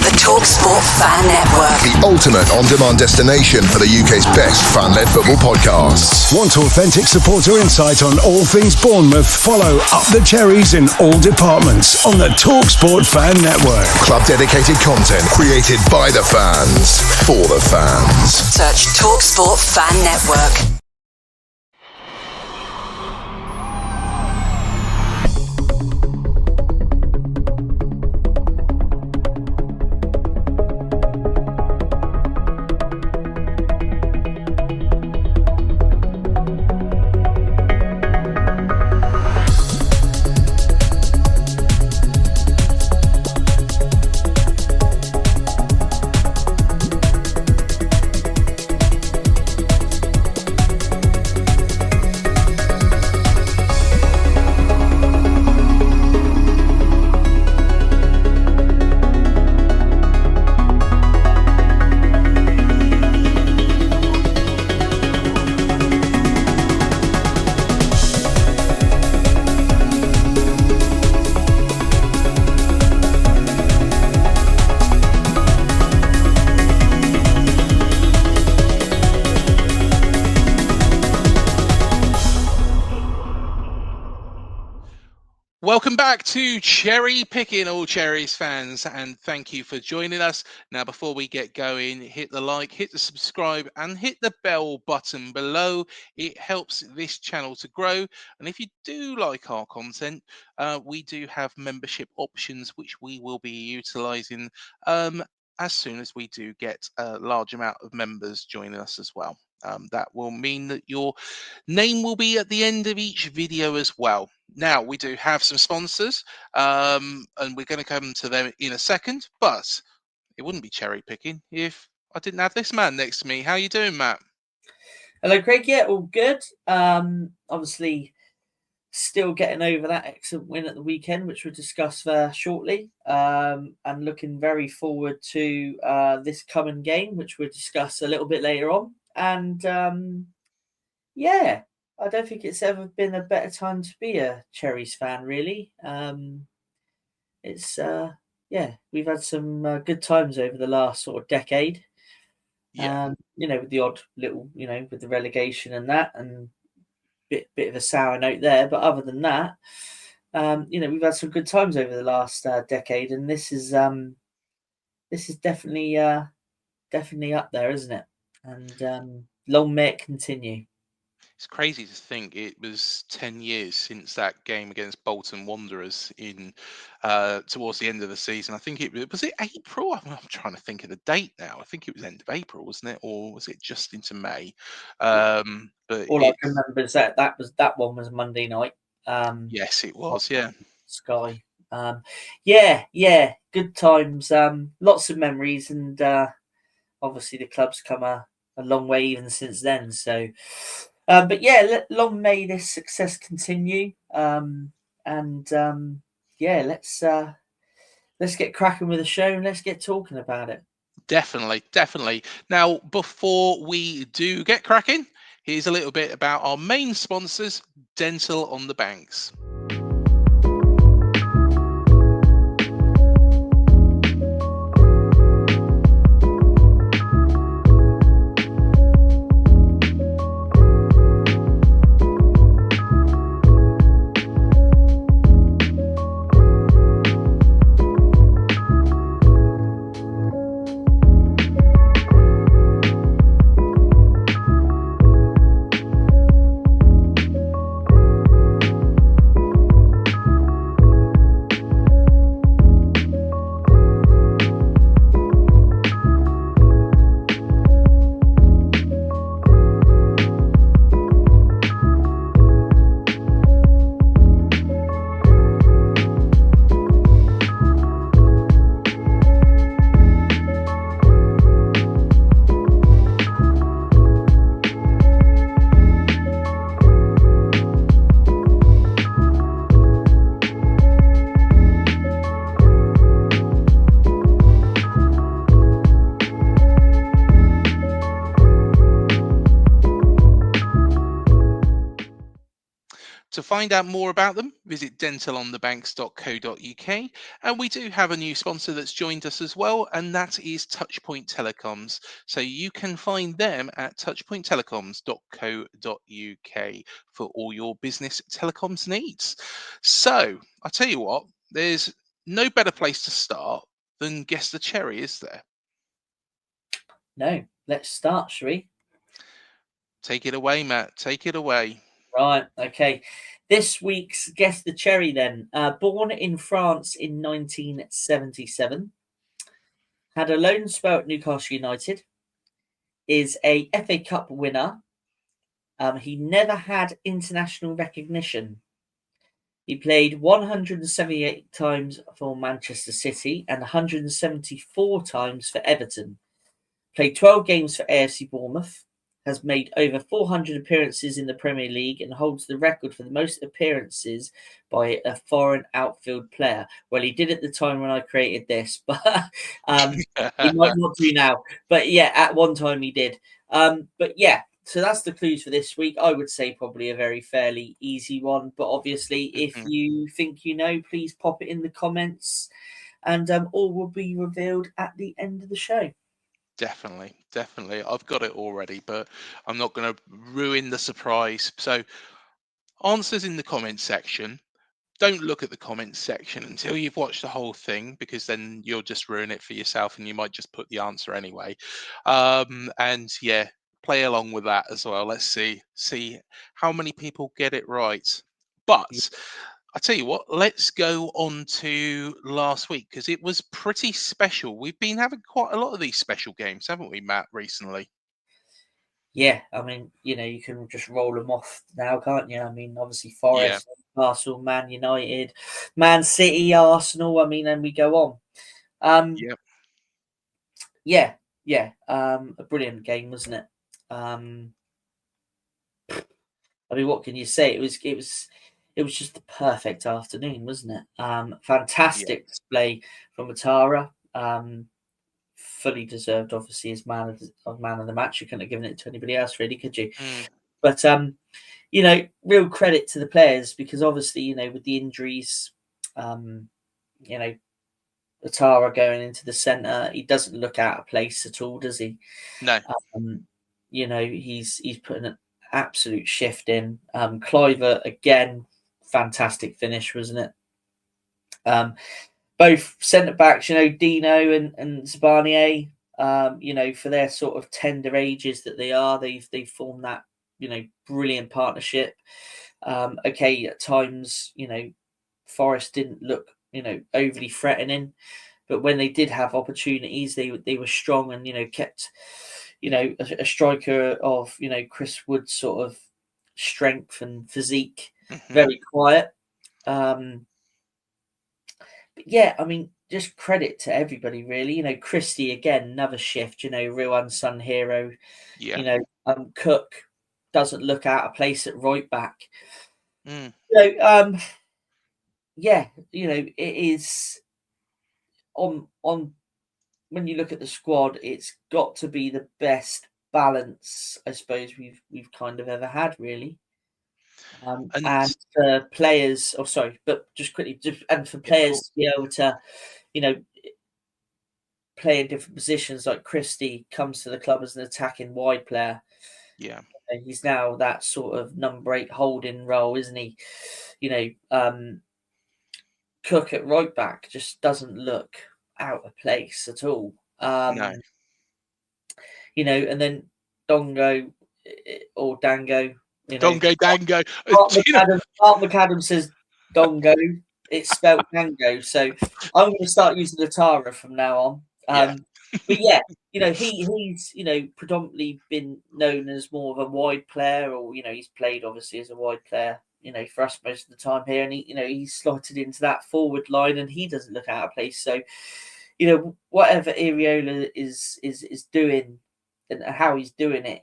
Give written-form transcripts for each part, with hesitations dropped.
The TalkSport Fan Network. The ultimate on-demand destination for the UK's best fan-led football podcasts. Want authentic supporter insight on all things Bournemouth? Follow Up the Cherries in all departments on the TalkSport Fan Network. Club-dedicated content created by the fans, for the fans. Search TalkSport Fan Network. Welcome back to Cherry Picking, all Cherries fans, and thank you for joining us. Now, before we get going, hit the like, hit the subscribe, and hit the bell button below. It helps this channel to grow. And if you do like our content, we do have membership options, which we will be utilising as soon as we do get a large amount of members joining us as well. That will mean that your name will be at the end of each video as well. Now, we do have some sponsors, and we're going to come to them in a second, but it wouldn't be cherry picking if I didn't have this man next to me. How you doing, Matt? Hello, Craig. Yeah, all good. Obviously, still getting over that excellent win at the weekend, which we'll discuss shortly, and looking very forward to this coming game, which we'll discuss a little bit later on. And yeah, I don't think it's ever been a better time to be a Cherries fan, really. It's we've had some good times over the last sort of decade. Yeah. With the odd little, with the relegation and that, and bit of a sour note there. But other than that, we've had some good times over the last decade, and this is definitely up there, isn't it? And long may it continue. It's crazy to think it was 10 years since that game against Bolton Wanderers in towards the end of the season. I think was it April? I'm trying to think of the date now. I think it was end of April, wasn't it? Or was it just into May? But all I can remember is that one was Monday night. Yes, it was. Yeah. Sky. Yeah. Good times. Lots of memories, and obviously the club's come a long way even since then. So, but yeah, long may this success continue. Let's get cracking with the show and let's get talking about it. Definitely. Now, before we do get cracking, here's a little bit about our main sponsors, Dental on the Banks. find out more about them, visit dentalonthebanks.co.uk. And we do have a new sponsor that's joined us as well, and that is Touchpoint Telecoms. So you can find them at touchpointtelecoms.co.uk for all your business telecoms needs. So I'll tell you what, there's no better place to start than Guess the Cherry, is there? No, let's start, shall we? Take it away, Matt. Take it away. Right, okay. This week's Guess the Cherry then. Born in France in 1977. Had a loan spell at Newcastle United. Is a FA Cup winner. He never had international recognition. He played 178 times for Manchester City and 174 times for Everton. Played 12 games for AFC Bournemouth. Has made over 400 appearances in the Premier League and holds the record for the most appearances by a foreign outfield player. Well, he did at the time when I created this, but he might not do now. But yeah, at one time he did. But yeah, so that's the clues for this week. I would say probably a very fairly easy one. But obviously, if you think you know, please pop it in the comments and all will be revealed at the end of the show. Definitely. I've got it already, but I'm not going to ruin the surprise. So, answers in the comments section. Don't look at the comments section until you've watched the whole thing, because then you'll just ruin it for yourself and you might just put the answer anyway. And yeah, play along with that as well. Let's see how many people get it right. But I tell you what, let's go on to last week, because it was pretty special. We've been having quite a lot of these special games, haven't we, Matt, recently? Yeah, I mean, you can just roll them off now, can't you? I mean, obviously Forest, Arsenal, Man United, Man City, Arsenal. I mean, and we go on. Yeah. A brilliant game, wasn't it? I mean, what can you say? It was just the perfect afternoon, wasn't it? Fantastic display from Atara. Fully deserved, obviously, as man of the match. You couldn't have given it to anybody else, really, could you? But real credit to the players, because obviously, with the injuries, Atara going into the centre, he doesn't look out of place at all, does he? No. He's putting an absolute shift in. Kluivert again, fantastic finish, wasn't it? Both centre backs, Dino and Zabanier, for their sort of tender ages that they are, they've formed that brilliant partnership. Okay, at times, Forest didn't look overly threatening, but when they did have opportunities, they were strong and kept a striker of Chris Wood's sort of strength and physique very quiet. But yeah, I mean, just credit to everybody, really. Christie again, another shift. Real unsung hero. Yeah. Cook doesn't look out of place at right back. It is on when you look at the squad, it's got to be the best balance, I suppose, we've kind of ever had, really. And for players, but just quickly, for players to be able to, play in different positions, like Christie comes to the club as an attacking wide player. Yeah. He's now that sort of number 8 holding role, isn't he? Cook at right back just doesn't look out of place at all. No. And then Dongo or Dango. Dongo Dango. Mark McAdam says Dongo. It's spelled Dango. So I'm going to start using Atara from now on. But yeah, he's predominantly been known as more of a wide player, or he's played obviously as a wide player, for us most of the time here, and he's slotted into that forward line, and he doesn't look out of place. So whatever Iraola is doing and how he's doing it,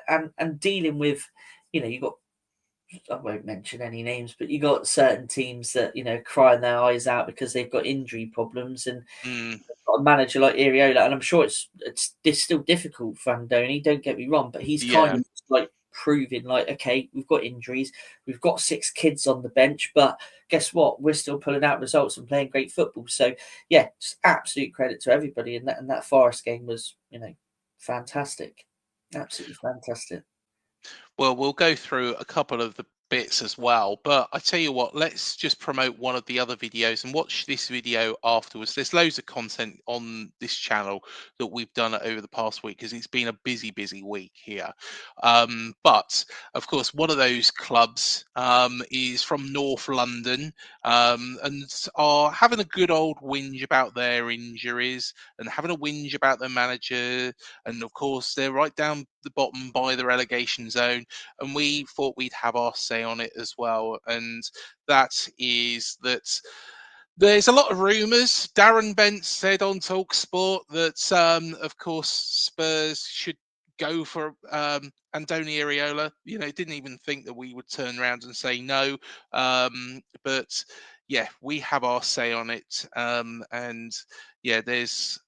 and dealing with, you've got, I won't mention any names, but you got certain teams that crying their eyes out because they've got injury problems, and got a manager like Iraola, and I'm sure it's still difficult for Andoni. Don't get me wrong, but he's kind of like proving like, okay, we've got injuries, we've got 6 kids on the bench, but guess what? We're still pulling out results and playing great football. So yeah, just absolute credit to everybody. And that Forest game was, fantastic. Absolutely fantastic. Well, we'll go through a couple of the bits as well, but I tell you what, let's just promote one of the other videos and watch this video afterwards. There's loads of content on this channel that we've done over the past week because it's been a busy week here. But of course, one of those clubs is from North London and are having a good old whinge about their injuries and having a whinge about their manager. And of course, they're right down the bottom by the relegation zone. And we thought we'd have our say on it as well. And that is that there's a lot of rumours. Darren Bent said on TalkSport that, of course, Spurs should go for Andoni Iraola. Didn't even think that we would turn around and say no. But yeah, we have our say on it. And yeah, there's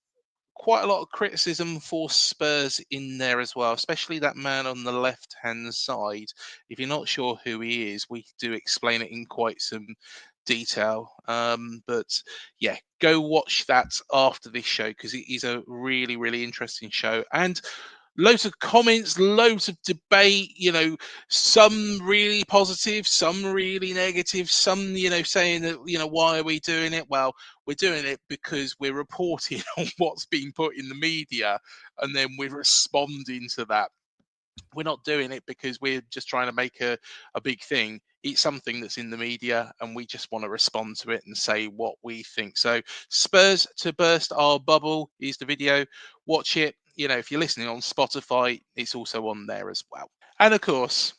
quite a lot of criticism for Spurs in there as well, especially that man on the left-hand side. If you're not sure who he is, we do explain it in quite some detail. But yeah, go watch that after this show because it is a really, really interesting show. And loads of comments, loads of debate, some really positive, some really negative, some, saying that, why are we doing it? Well, we're doing it because we're reporting on what's being put in the media and then we're responding to that. We're not doing it because we're just trying to make a big thing. It's something that's in the media and we just want to respond to it and say what we think. So Spurs to Burst Our Bubble is the video. Watch it. If you're listening on Spotify, it's also on there as well. And of course,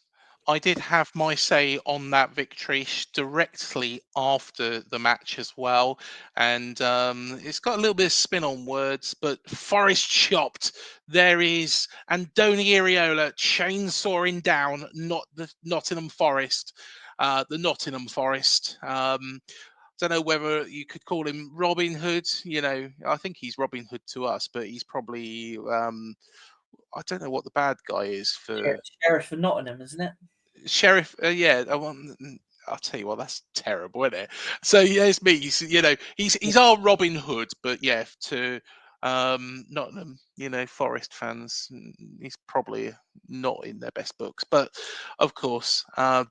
I did have my say on that victory directly after the match as well. And it's got a little bit of spin on words, but Forest chopped. There is Andoni Iraola chainsawing down not the Nottingham Forest. The Nottingham Forest. Don't know whether you could call him Robin Hood. I think he's Robin Hood to us, but he's probably I don't know what the bad guy is for Sheriff of Nottingham, isn't it? Sheriff. Yeah, I'll tell you what, that's terrible, isn't it? So yeah, it's me. He's our Robin Hood, but yeah, to Nottingham, Forest fans, he's probably not in their best books. But of course,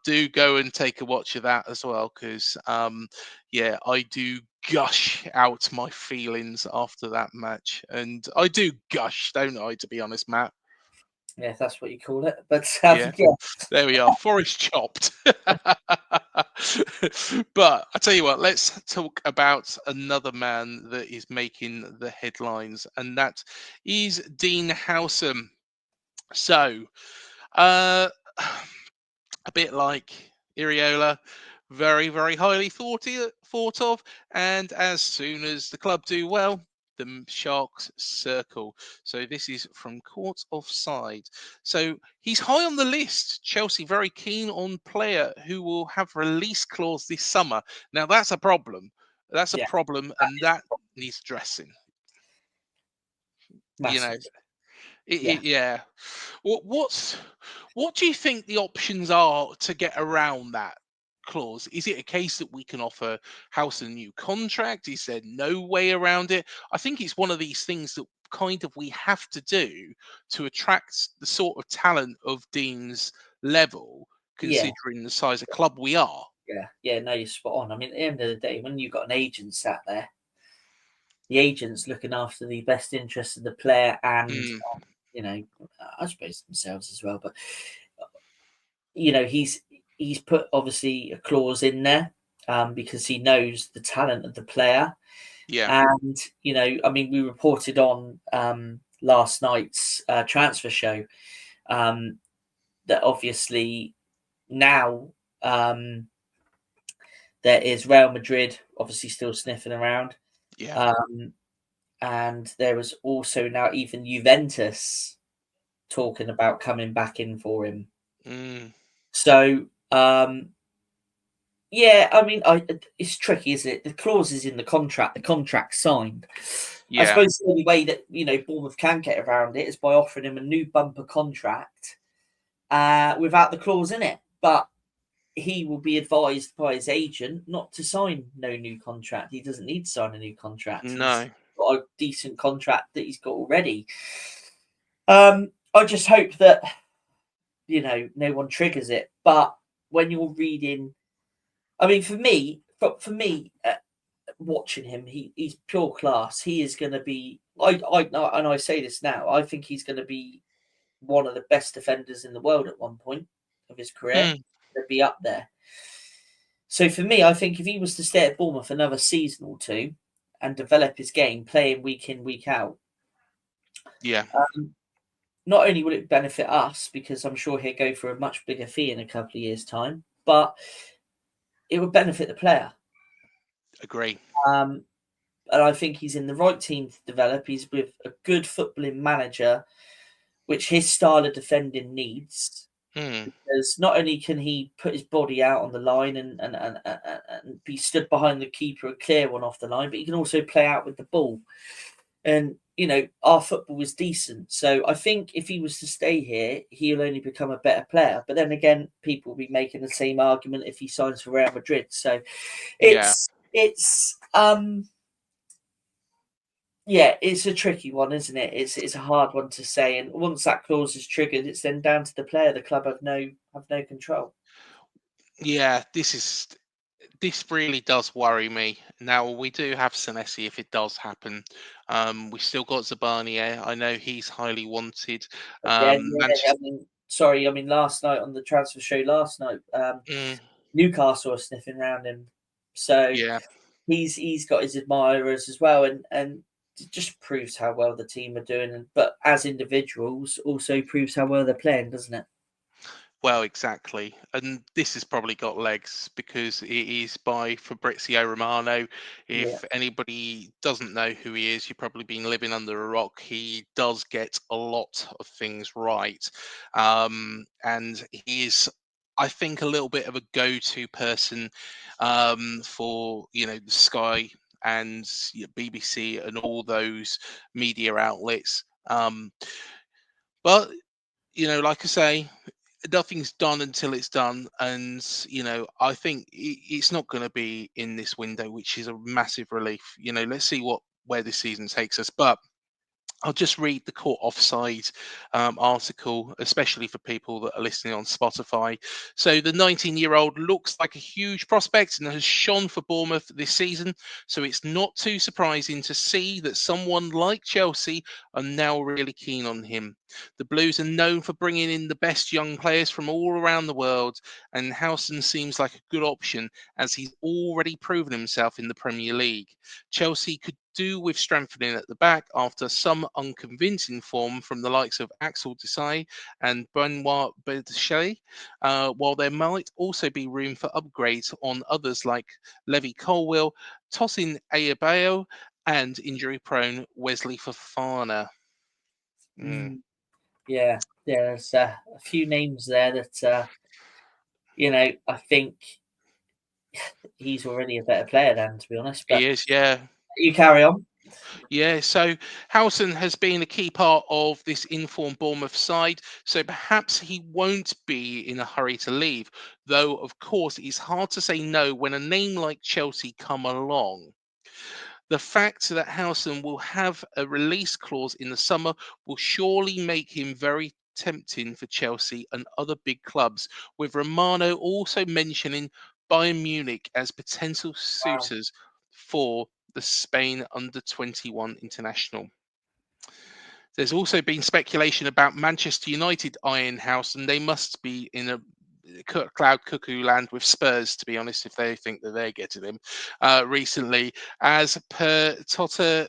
do go and take a watch of that as well, because yeah, I do gush out my feelings after that match, and I do gush, don't I? To be honest, Matt. Yeah, if that's what you call it. But Yeah. yeah. There we are, Forest chopped. But I tell you what, let's talk about another man that is making the headlines, and that is Dean Huijsen. So, a bit like Iraola, very, very highly thought of, and as soon as the club do well, the Sharks circle. So this is from Court Offside. So he's high on the list. Chelsea very keen on player who will have release clause this summer. Now that's a problem. That's a Yeah, problem, and that needs addressing. massive. Yeah. What do you think the options are to get around that clause? Is it a case that we can offer House a new contract? Is there no way around it? I think it's one of these things that kind of we have to do to attract the sort of talent of Dean's level, Yeah, considering the size of club we are. yeah. No, you're spot on. I mean, at the end of the day, when you've got an agent sat there, the agent's looking after the best interests of the player and, Mm, I suppose themselves as well. But he's put obviously a clause in there because he knows the talent of the player. yeah, And, I mean, we reported on last night's transfer show that obviously now there is Real Madrid obviously still sniffing around. yeah. And there was also now even Juventus talking about coming back in for him. Mm, So, yeah, I mean, it's tricky, isn't it? The clause is in the contract. The contract's signed. I yeah. suppose the only way that Bournemouth can get around it is by offering him a new bumper contract without the clause in it. But he will be advised by his agent not to sign no new contract. He doesn't need to sign a new contract. No. He's got a decent contract that he's got already. I just hope that, no one triggers it. But when you're reading, I mean, for me, watching him, he's pure class. He is going to be, I say this now, I think he's going to be one of the best defenders in the world at one point of his career. To be up there. So for me, I think if he was to stay at Bournemouth another season or two and develop his game, playing week in, week out, not only will it benefit us, because I'm sure he'll go for a much bigger fee in a couple of years' time, but it would benefit the player. Agree. And I think he's in the right team to develop. He's with a good footballing manager, which his style of defending needs. Because not only can he put his body out on the line and be stood behind the keeper and clear one off the line, but he can also play out with the ball. And, our football was decent. So I think if he was to stay here, he'll only become a better player. But then again, people will be making the same argument if he signs for Real Madrid. So it's a tricky one, isn't it? It's a hard one to say. And once that clause is triggered, it's then down to the player. The club have no control. Yeah, this really does worry me. Now, we do have Senesi if it does happen. We still got Zabania. I know he's highly wanted. Last night on the transfer show Newcastle are sniffing around him. So he's got his admirers as well, and it just proves how well the team are doing. But as individuals, also proves how well they're playing, doesn't it? Well, exactly. And this has probably got legs because it is by Fabrizio Romano. If anybody doesn't know who he is, you've probably been living under a rock. He does get a lot of things right. And he is, I think, a little bit of a go-to person for, the Sky and BBC and all those media outlets. But, like I say, nothing's done until it's done, and I think it's not going to be in this window, which is a massive relief. Let's see where this season takes us. But I'll just read the Court Offside article, especially for people that are listening on Spotify. So the 19-year-old looks like a huge prospect and has shone for Bournemouth this season. So it's not too surprising to see that someone like Chelsea are now really keen on him. The Blues are known for bringing in the best young players from all around the world, and Huijsen seems like a good option as he's already proven himself in the Premier League. Chelsea could do with strengthening at the back after some unconvincing form from the likes of Axel Desai and Benoit Badiashile, while there might also be room for upgrades on others like Levi Colwill, Tosin Adebayo, and injury-prone Wesley Fofana. Yeah, there's a few names there that, I think he's already a better player than, to be honest. But he is, yeah. You carry on. Yeah, so Huijsen has been a key part of this informed Bournemouth side, so perhaps he won't be in a hurry to leave, though, of course, it's hard to say no when a name like Chelsea come along. The fact that Huijsen will have a release clause in the summer will surely make him very tempting for Chelsea and other big clubs, with Romano also mentioning Bayern Munich as potential suitors for the Spain under-21 international. There's also been speculation about Manchester United eyeing Huijsen. They must be in a cloud cuckoo land with Spurs, to be honest, if they think that they're getting him recently, as per Tota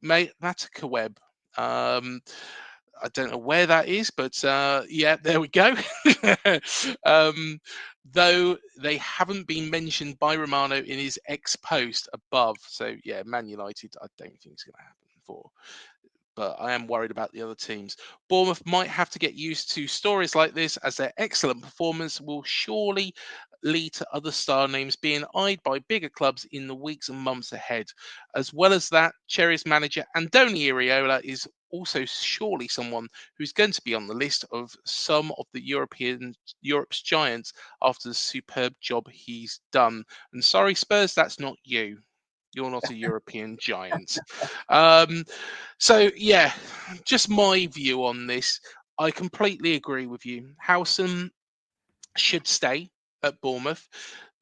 Matakaweb. I don't know where that is, but yeah, there we go. Though they haven't been mentioned by Romano in his ex-post above. So yeah, Man United, I don't think it's going to happen for. But I am worried about the other teams. Bournemouth might have to get used to stories like this, as their excellent performance will surely lead to other star names being eyed by bigger clubs in the weeks and months ahead. As well as that, Cherries manager Andoni Iraola is also surely someone who's going to be on the list of some of the Europe's giants after the superb job he's done. And sorry, Spurs, that's not you. You're not a European giant. So yeah, just my view on this. I completely agree with you. Howson should stay at Bournemouth.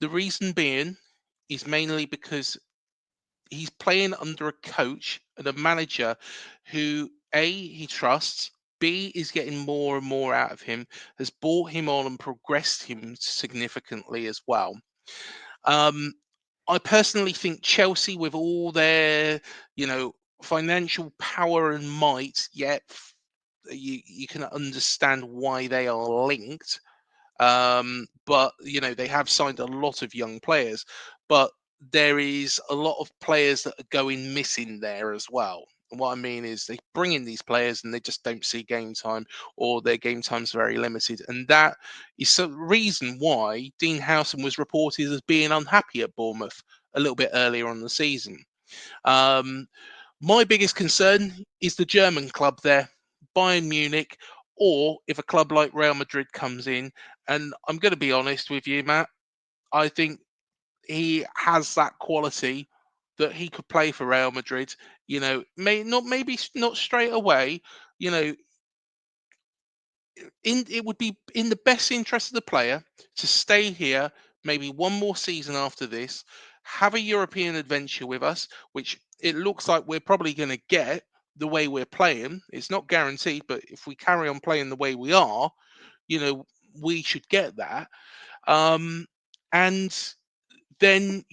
The reason being is mainly because he's playing under a coach and a manager who A, he trusts, B, is getting more and more out of him, has brought him on and progressed him significantly as well. I personally think Chelsea, with all their, financial power and might, yet you can understand why they are linked. But they have signed a lot of young players, but there is a lot of players that are going missing there as well. And what I mean is they bring in these players and they just don't see game time, or their game time's very limited. And that is the reason why Dean Huijsen was reported as being unhappy at Bournemouth a little bit earlier on the season. My biggest concern is the German club there, Bayern Munich, or if a club like Real Madrid comes in. And I'm going to be honest with you, Matt, I think he has that quality that he could play for Real Madrid. Maybe not straight away. It would be in the best interest of the player to stay here maybe one more season after this, have a European adventure with us, which it looks like we're probably going to get the way we're playing. It's not guaranteed, but if we carry on playing the way we are, we should get that. And then,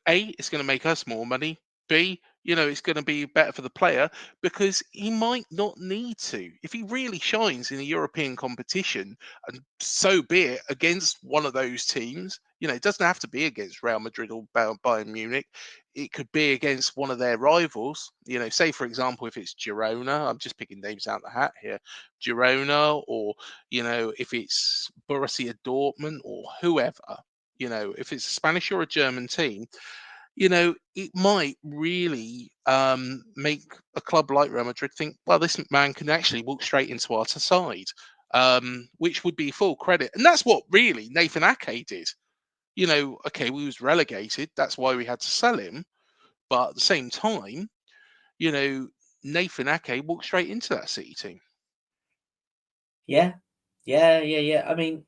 A, it's going to make us more money. B, it's going to be better for the player because he might not need to. If he really shines in a European competition, and so be it, against one of those teams, it doesn't have to be against Real Madrid or Bayern Munich. It could be against one of their rivals. Say, for example, if it's Girona, I'm just picking names out of the hat here, Girona, or, if it's Borussia Dortmund or whoever. If it's a Spanish or a German team, it might really make a club like Real Madrid think, well, this man can actually walk straight into our side, which would be full credit. And that's what really Nathan Ake did. Okay, we was relegated. That's why we had to sell him. But at the same time, Nathan Ake walked straight into that City team. Yeah. I mean,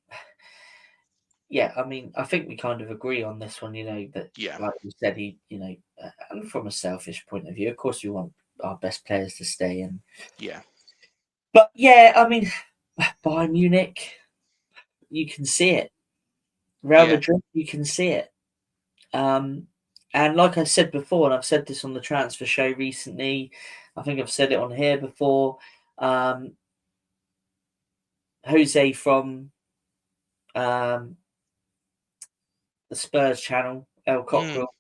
I think we kind of agree on this one, that, like you said, and from a selfish point of view, of course, we want our best players to stay in. Yeah. But yeah, I mean, Bayern Munich, you can see it. Real Madrid, you can see it. And like I said before, and I've said this on the transfer show recently, I think I've said it on here before, Jose from the Spurs channel, El Cockrell,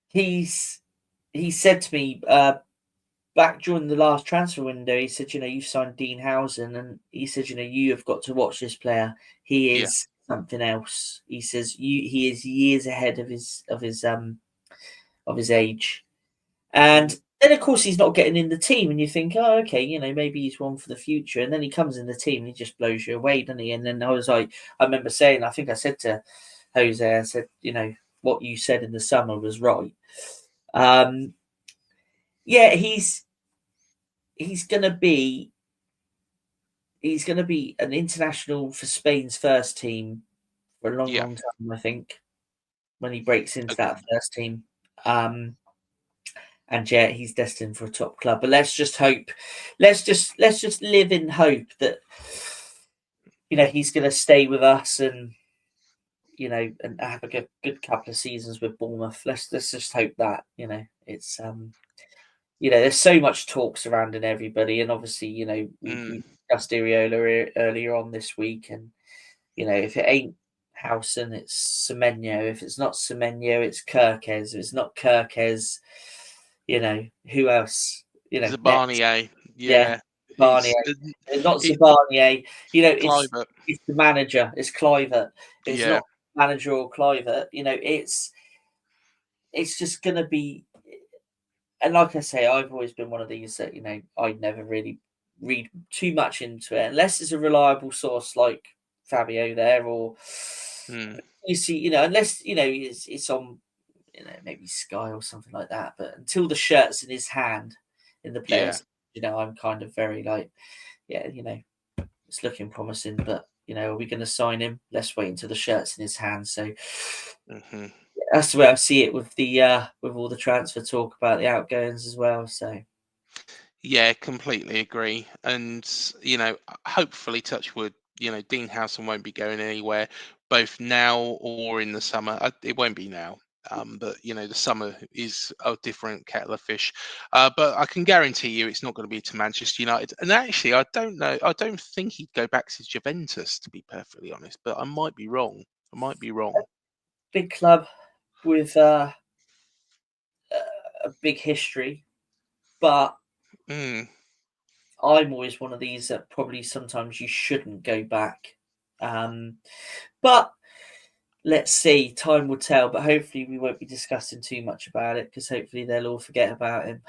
he said to me back during the last transfer window, he said, you signed Dean Huijsen, and he said, you have got to watch this player. He is something else. He says he is years ahead of his age. And then of course he's not getting in the team, and you think, oh, okay, maybe he's one for the future. And then he comes in the team and he just blows you away, doesn't he? And then I remember saying, I think I said to Jose, I said, what you said in the summer was right. He's gonna be an international for Spain's first team for a long time, I think, when he breaks into that first team. And he's destined for a top club. But let's just hope, let's just live in hope that he's gonna stay with us and and have a good couple of seasons with Bournemouth. Let's just hope that it's there's so much talk surrounding everybody, and obviously we discussed Iraola earlier on this week, and if it ain't Howson, it's Semenyo. If it's not Semenyo, it's Kirkes. If it's not Kirkes, who else? Zabanier. Barnier. Not Zabanier. Kluivert. It's the manager. It's Kluivert. It's not manager or Kluivert. It's just going to be and like I say, I've always been one of these that I'd never really read too much into it unless it's a reliable source like Fabio there, or you see, unless it's on maybe Sky or something like that. But until the shirt's in his hand in the players, I'm kind of very like, it's looking promising, but are we going to sign him? Let's wait until the shirt's in his hand. So that's the way I see it with the with all the transfer talk about the outgoings as well. So yeah, completely agree. And hopefully, touch wood, Dean Huijsen won't be going anywhere, both now or in the summer. It won't be now. But the summer is a different kettle of fish. But I can guarantee you, it's not going to be to Manchester United. And actually, I don't know. I don't think he'd go back to Juventus, to be perfectly honest. But I might be wrong. Big club with a big history, but I'm always one of these that probably sometimes you shouldn't go back. But let's see, time will tell. But hopefully we won't be discussing too much about it, because hopefully they'll all forget about him.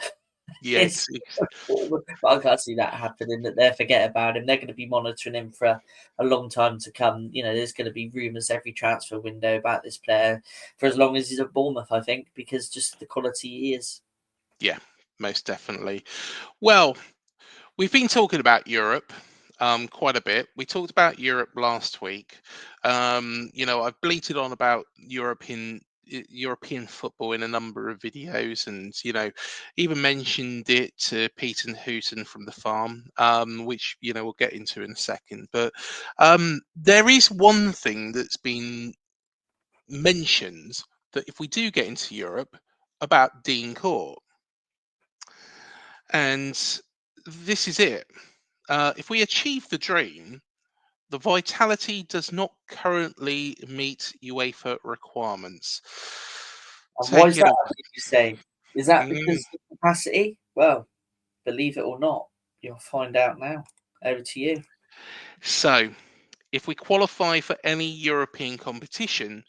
Yes. But I can't see that happening, that they'll forget about him. They're going to be monitoring him for a long time to come. There's going to be rumours every transfer window about this player for as long as he's at Bournemouth, I think, because just the quality he is. Yeah, most definitely. Well, we've been talking about Europe quite a bit. We talked about Europe last week. I've bleated on about European football in a number of videos, and even mentioned it to Pete and Hooton from the farm, which we'll get into in a second. But there is one thing that's been mentioned, that if we do get into Europe, about Dean Court, and this is it. If we achieve the dream, the vitality does not currently meet UEFA requirements. And why Take is it that, away. did you say? Is that Mm. because of the capacity? Well, believe it or not, you'll find out now. Over to you. So, if we qualify for any European competition,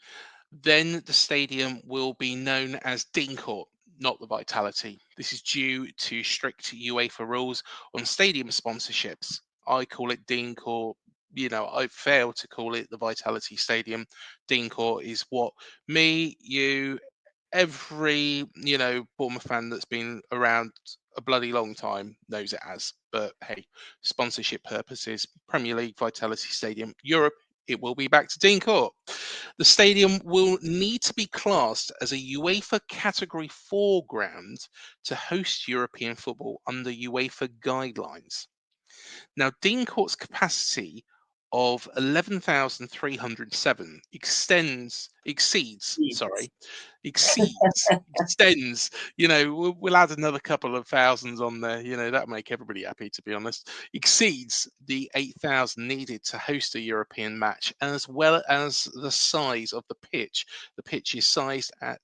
then the stadium will be known as Dean Court, not the Vitality. This is due to strict UEFA rules on stadium sponsorships. I call it Dean Court. I fail to call it the Vitality Stadium. Dean Court is what me, you, every Bournemouth fan that's been around a bloody long time knows it as. But hey, sponsorship purposes, Premier League, Vitality Stadium, Europe, it will be back to Dean Court. The stadium will need to be classed as a UEFA Category 4 ground to host European football under UEFA guidelines. Now, Dean Court's capacity of 11,307 extends. We'll add another couple of thousands on there. That'll make everybody happy, to be honest. Exceeds the 8,000 needed to host a European match, as well as the size of the pitch. The pitch is sized at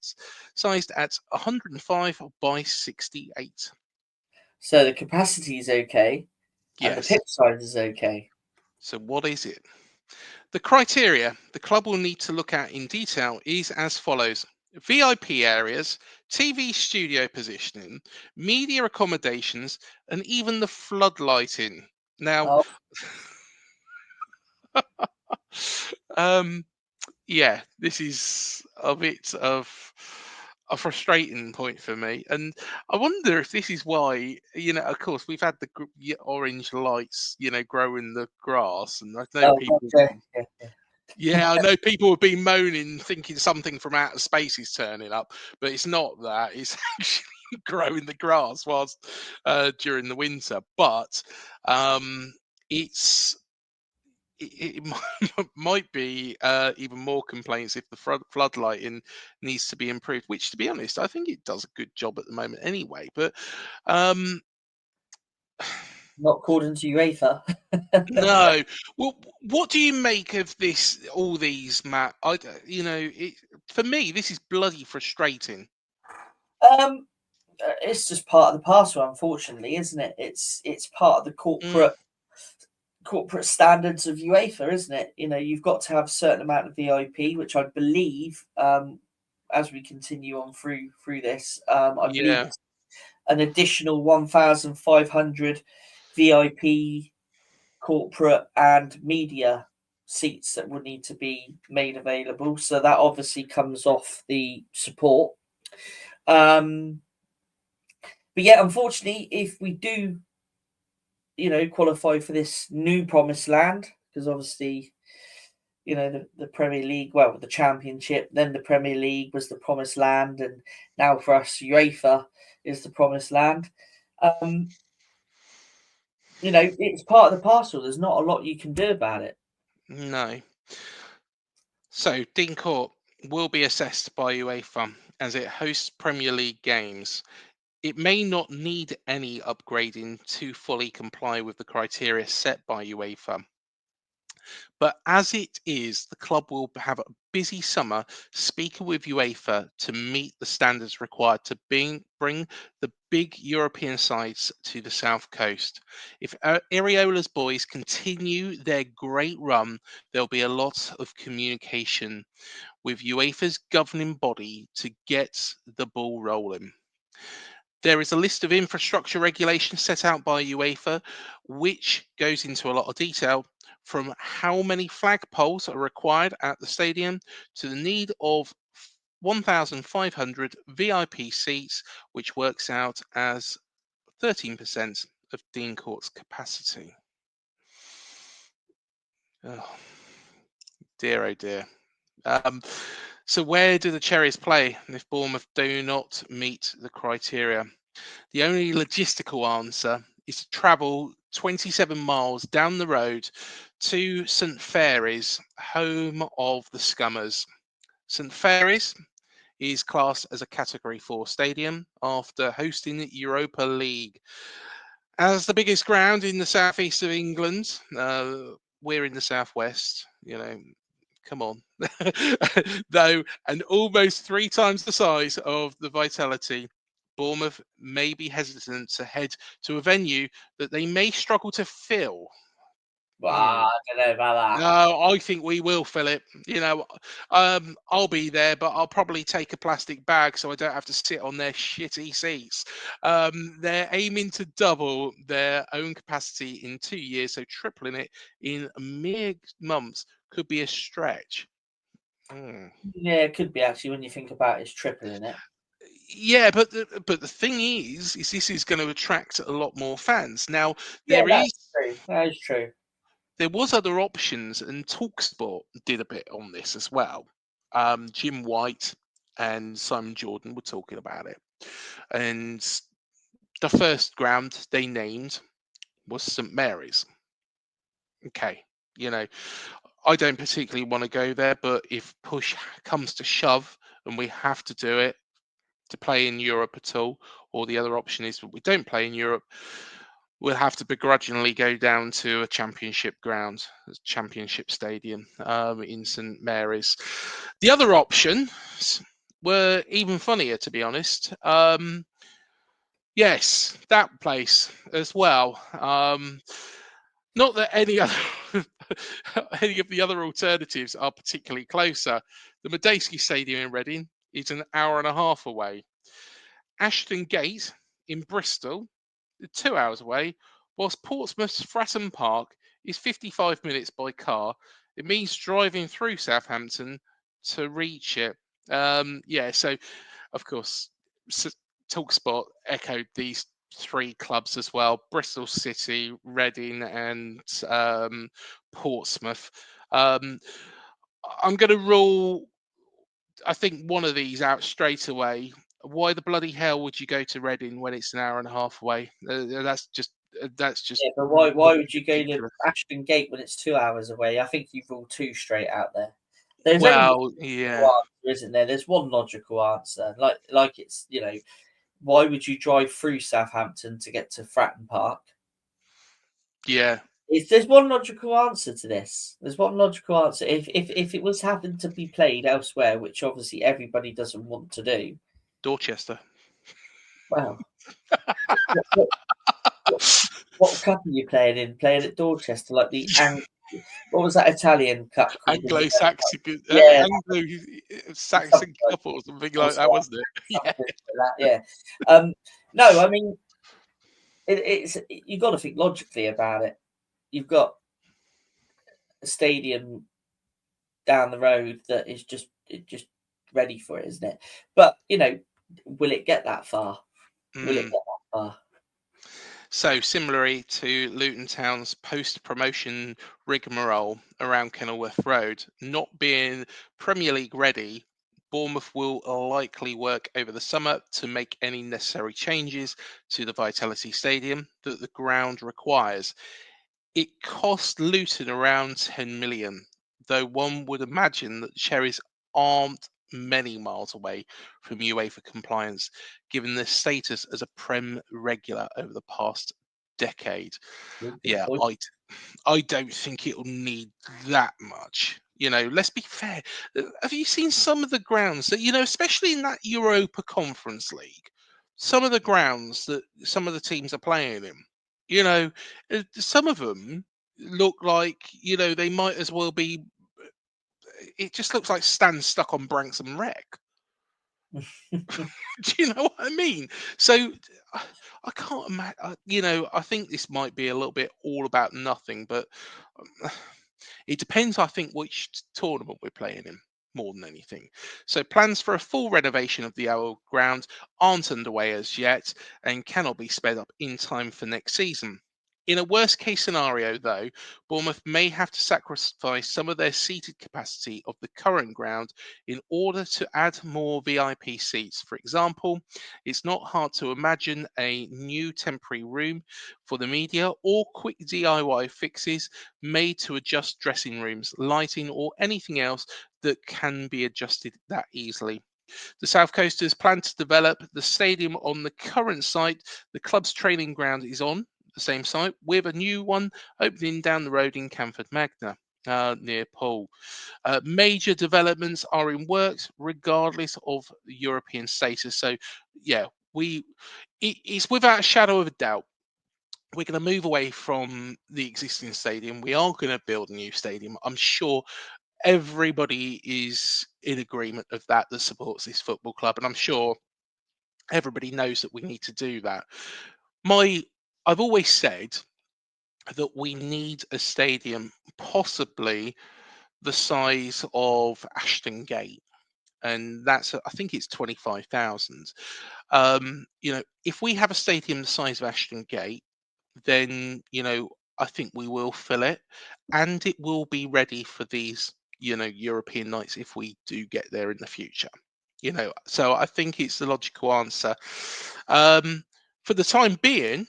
105 by 68. So the capacity is okay, and the Yes. pitch size is okay. So what is it? The criteria the club will need to look at in detail is as follows: VIP areas, TV studio positioning, media accommodations, and even the floodlighting. Now, Oh, this is a bit of a frustrating point for me, and I wonder if this is why. Of course, we've had the orange lights, growing the grass, and I know people. okay. Yeah, I know people have been moaning, thinking something from outer space is turning up, but it's not that. It's actually growing the grass whilst during the winter. But it's it might be even more complaints if the floodlighting needs to be improved. Which, to be honest, I think it does a good job at the moment anyway. But Not according to UEFA. no. Well, what do you make of this? All these, Matt? For me, this is bloody frustrating. It's just part of the parcel, unfortunately, isn't it? It's part of the corporate standards of UEFA, isn't it? You've got to have a certain amount of VIP, which I believe, as we continue on through this, I believe Yeah. an additional 1,500 VIP, corporate and media seats that will need to be made available. So that obviously comes off the support. But yeah, unfortunately, if we do, qualify for this new promised land, because obviously, the Premier League, well, the Championship, then the Premier League was the promised land, and now for us, UEFA is the promised land. It's part of the parcel. There's not a lot you can do about it. No. So, Dean Court will be assessed by UEFA as it hosts Premier League games. It may not need any upgrading to fully comply with the criteria set by UEFA. But as it is, the club will have a busy summer speaking with UEFA to meet the standards required to bring the big European sides to the South Coast. If Iraola's boys continue their great run, there'll be a lot of communication with UEFA's governing body to get the ball rolling. There is a list of infrastructure regulations set out by UEFA, which goes into a lot of detail, from how many flagpoles are required at the stadium to the need of 1,500 VIP seats, which works out as 13% of Dean Court's capacity. Oh, dear, oh dear. So where do the Cherries play if Bournemouth do not meet the criteria? The only logistical answer is to travel 27 miles down the road to St Marys, home of the Scummers. St Marys is classed as a Category 4 stadium after hosting the Europa League. As the biggest ground in the southeast of England, we're in the southwest, come on. Though, and almost 3 times the size of the Vitality, Bournemouth may be hesitant to head to a venue that they may struggle to fill. Well, I don't know about that. No, I think we will fill it. I'll be there, but I'll probably take a plastic bag so I don't have to sit on their shitty seats. They're aiming to double their own capacity in 2 years, so tripling it in mere months could be a stretch. Yeah, it could be actually when you think about it's tripling it. Yeah, but the thing is this is going to attract a lot more fans. Now True. That is true. There was other options, and Talksport did a bit on this as well. Jim White and Simon Jordan were talking about it, and the first ground they named was St Marys. Okay, I don't particularly want to go there, but if push comes to shove and we have to do it to play in Europe at all, or the other option is that we don't play in Europe, we'll have to begrudgingly go down to a championship ground, a championship stadium in St Marys. The other options were even funnier, to be honest. Yes, that place as well. Not that any other any of the other alternatives are particularly closer. The Madejski Stadium in Reading is an hour and a half away. Ashton Gate in Bristol, 2 hours away, whilst Portsmouth's Fratton Park is 55 minutes by car. It means driving through Southampton to reach it. So of course, Talksport echoed these 3 clubs as well: Bristol City, Reading, and Portsmouth. I'm going to rule, I think, one of these out straight away. Why the bloody hell would you go to Reading when it's an hour and a half away? That's just. Yeah, but why would you go to Ashton Gate when it's 2 hours away? I think you've ruled 2 straight out there. There's yeah, answer, isn't there? There's one logical answer. Like it's why would you drive through Southampton to get to Fratton Park? Yeah. There's one logical answer to this. There's one logical answer. If it was happened to be played elsewhere, which obviously everybody doesn't want to do. Dorchester. Wow. What cup are you playing in? Playing at Dorchester, like the what was that Italian cup called? Anglo-Saxon, yeah, Anglo-Saxon Cup or something like that, wasn't it? Yeah. No, I mean, it's you've got to think logically about it. You've got a stadium down the road that is just ready for it, isn't it? But will it get that far? Will it get that far? So, similarly to Luton Town's post-promotion rigmarole around Kenilworth Road, not being Premier League ready, Bournemouth will likely work over the summer to make any necessary changes to the Vitality Stadium that the ground requires. It cost Luton around 10 million, though one would imagine that the Cherries aren't many miles away from UEFA compliance, given their status as a Prem regular over the past decade. Good Yeah, point. I don't think it'll need that much. Let's be fair. Have you seen some of the grounds that, especially in that Europa Conference League, some of the grounds that some of the teams are playing in, some of them look like, they might as well be, it just looks like stands stuck on Branksome Wreck. Do you know what I mean? So I can't imagine. I think this might be a little bit all about nothing, but it depends, I think, which tournament we're playing in more than anything. So plans for a full renovation of the old ground aren't underway as yet and cannot be sped up in time for next season. In a worst case scenario, though, Bournemouth may have to sacrifice some of their seated capacity of the current ground in order to add more VIP seats. For example, it's not hard to imagine a new temporary room for the media or quick DIY fixes made to adjust dressing rooms, lighting, or anything else that can be adjusted that easily. The South Coasters plan to develop the stadium on the current site the club's training ground is on, the same site, with a new one opening down the road in Camford Magna. Near Poole. Major developments are in works regardless of European status. So, yeah, it's without a shadow of a doubt we're going to move away from the existing stadium. We are going to build a new stadium. I'm sure everybody is in agreement of that supports this football club, and I'm sure everybody knows that we need to do that. I've always said that we need a stadium possibly the size of Ashton Gate, and I think it's 25,000. If we have a stadium the size of Ashton Gate, then I think we will fill it, and it will be ready for these European nights if we do get there in the future. So I think it's the logical answer. For the time being,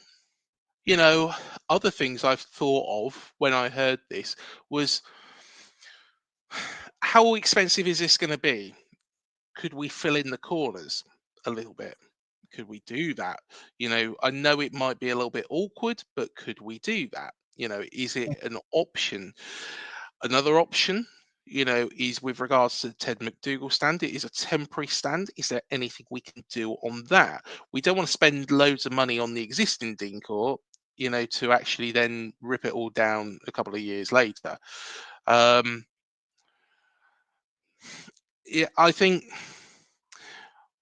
other things I've thought of when I heard this was how expensive is this going to be? Could we fill in the corners a little bit? Could we do that? I know it might be a little bit awkward, but could we do that? Is it an option? Another option, is with regards to the Ted McDougall stand. It is a temporary stand. Is there anything we can do on that? We don't want to spend loads of money on the existing Dean Court, to actually then rip it all down a couple of years later. Yeah, I think.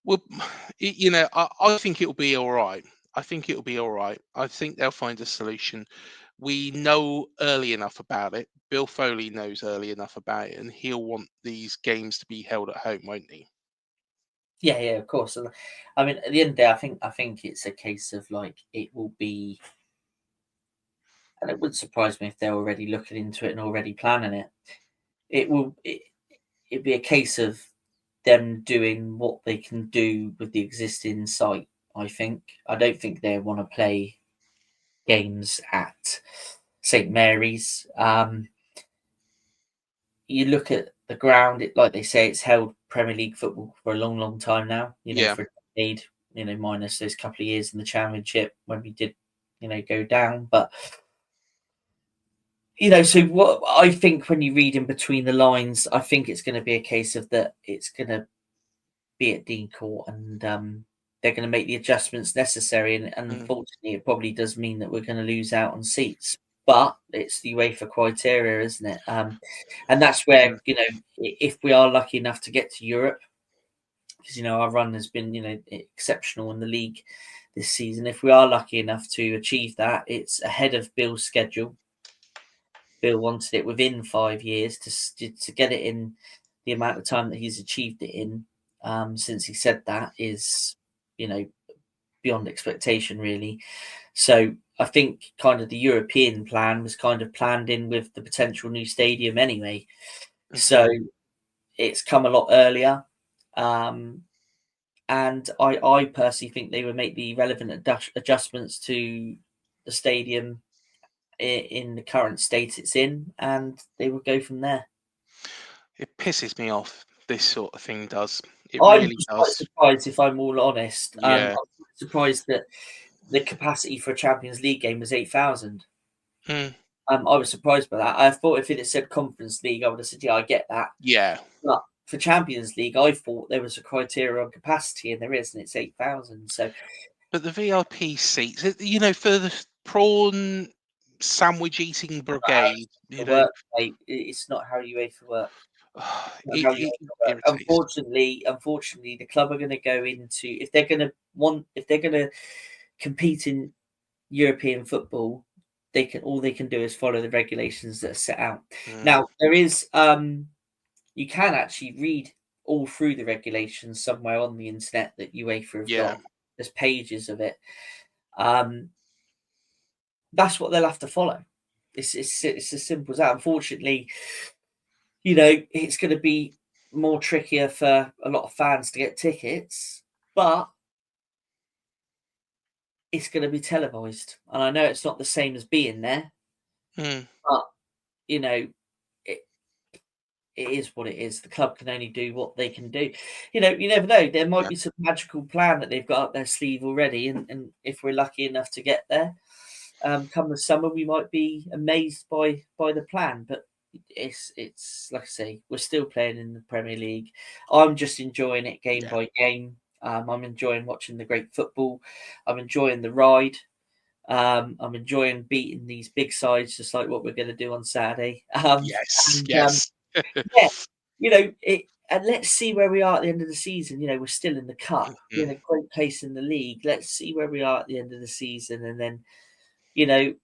Well, I think it'll be all right. I think it'll be all right. I think they'll find a solution. We know early enough about it. Bill Foley knows early enough about it, and he'll want these games to be held at home, won't he? Yeah, of course. And I mean, at the end of the day, I think it's a case of like it will be, and it wouldn't surprise me if they're already looking into it and already planning it. It'd be a case of them doing what they can do with the existing site. I don't think they want to play games at St Marys. You look at the ground; like they say, it's held Premier League football for a long, long time now. Yeah. For a decade. Minus those couple of years in the Championship when we did, go down. But so what I think when you read in between the lines, I think it's going to be a case of that it's going to be at Dean Court, and they're going to make the adjustments necessary. And unfortunately, it probably does mean that we're going to lose out on seats. But it's the UEFA criteria, isn't it? And that's where if we are lucky enough to get to Europe, because our run has been exceptional in the league this season. If we are lucky enough to achieve that, it's ahead of Bill's schedule. Bill wanted it within 5 years to get it in the amount of time that he's achieved it in. Since he said that is, beyond expectation, really. So I think kind of the European plan was kind of planned in with the potential new stadium anyway. So it's come a lot earlier. And I personally think they would make the relevant adjustments to the stadium in the current state it's in, and they will go from there. It pisses me off. This sort of thing does. It I'm really quite does. surprised, if I'm all honest. Yeah. I'm surprised that the capacity for a Champions League game was 8,000. I was surprised by that. I thought if it had said Conference League, I would have said, yeah, I get that. Yeah. But for Champions League, I thought there was a criteria on capacity, and there is, and it's 8,000. So, but the VIP seats, for the prawn sandwich eating brigade, work, mate, it's not how UEFA work. it irritates. Unfortunately, the club are going to go into, if they're going to compete in European football, all they can do is follow the regulations that are set out. Now there is you can actually read all through the regulations somewhere on the internet that UEFA have got. There's pages of it. That's what they'll have to follow. It's as simple as that. Unfortunately, it's going to be more trickier for a lot of fans to get tickets, but it's going to be televised. And I know it's not the same as being there, but it is what it is. The club can only do what they can do. You never know. There might be some magical plan that they've got up their sleeve already, and if we're lucky enough to get there, come the summer, we might be amazed by the plan. But it's like I say, we're still playing in the Premier League. I'm just enjoying it game by game. I'm enjoying watching the great football. I'm enjoying the ride. I'm enjoying beating these big sides, just like what we're going to do on Saturday. Yes. And let's see where we are at the end of the season. We're still in the cup. We're in a great place in the league. Let's see where we are at the end of the season, and then,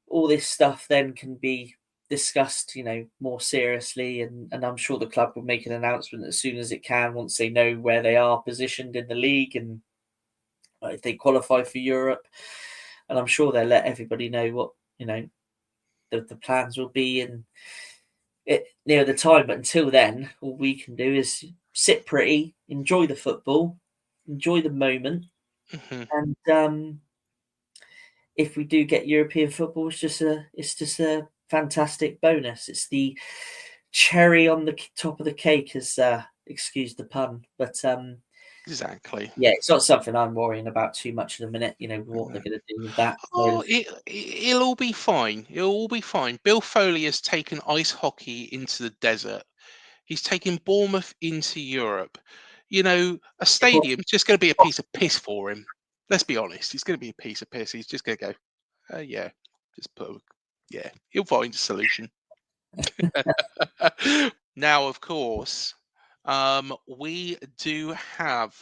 all this stuff then can be discussed, more seriously. And I'm sure the club will make an announcement as soon as it can, once they know where they are positioned in the league and if they qualify for Europe. And I'm sure they'll let everybody know what, the plans will be and near the time. But until then, all we can do is sit pretty, enjoy the football, enjoy the moment. And if we do get European football, it's just a fantastic bonus. It's the cherry on the top of the cake, as excuse the pun. But exactly. Yeah, it's not something I'm worrying about too much in a minute. What they're going to do with that. Oh, it'll all be fine. It'll all be fine. Bill Foley has taken ice hockey into the desert. He's taken Bournemouth into Europe. A stadium's just going to be a piece of piss for him. Let's be honest. It's going to be a piece of piss. He's just going to go, he'll find a solution. Now, of course, we do have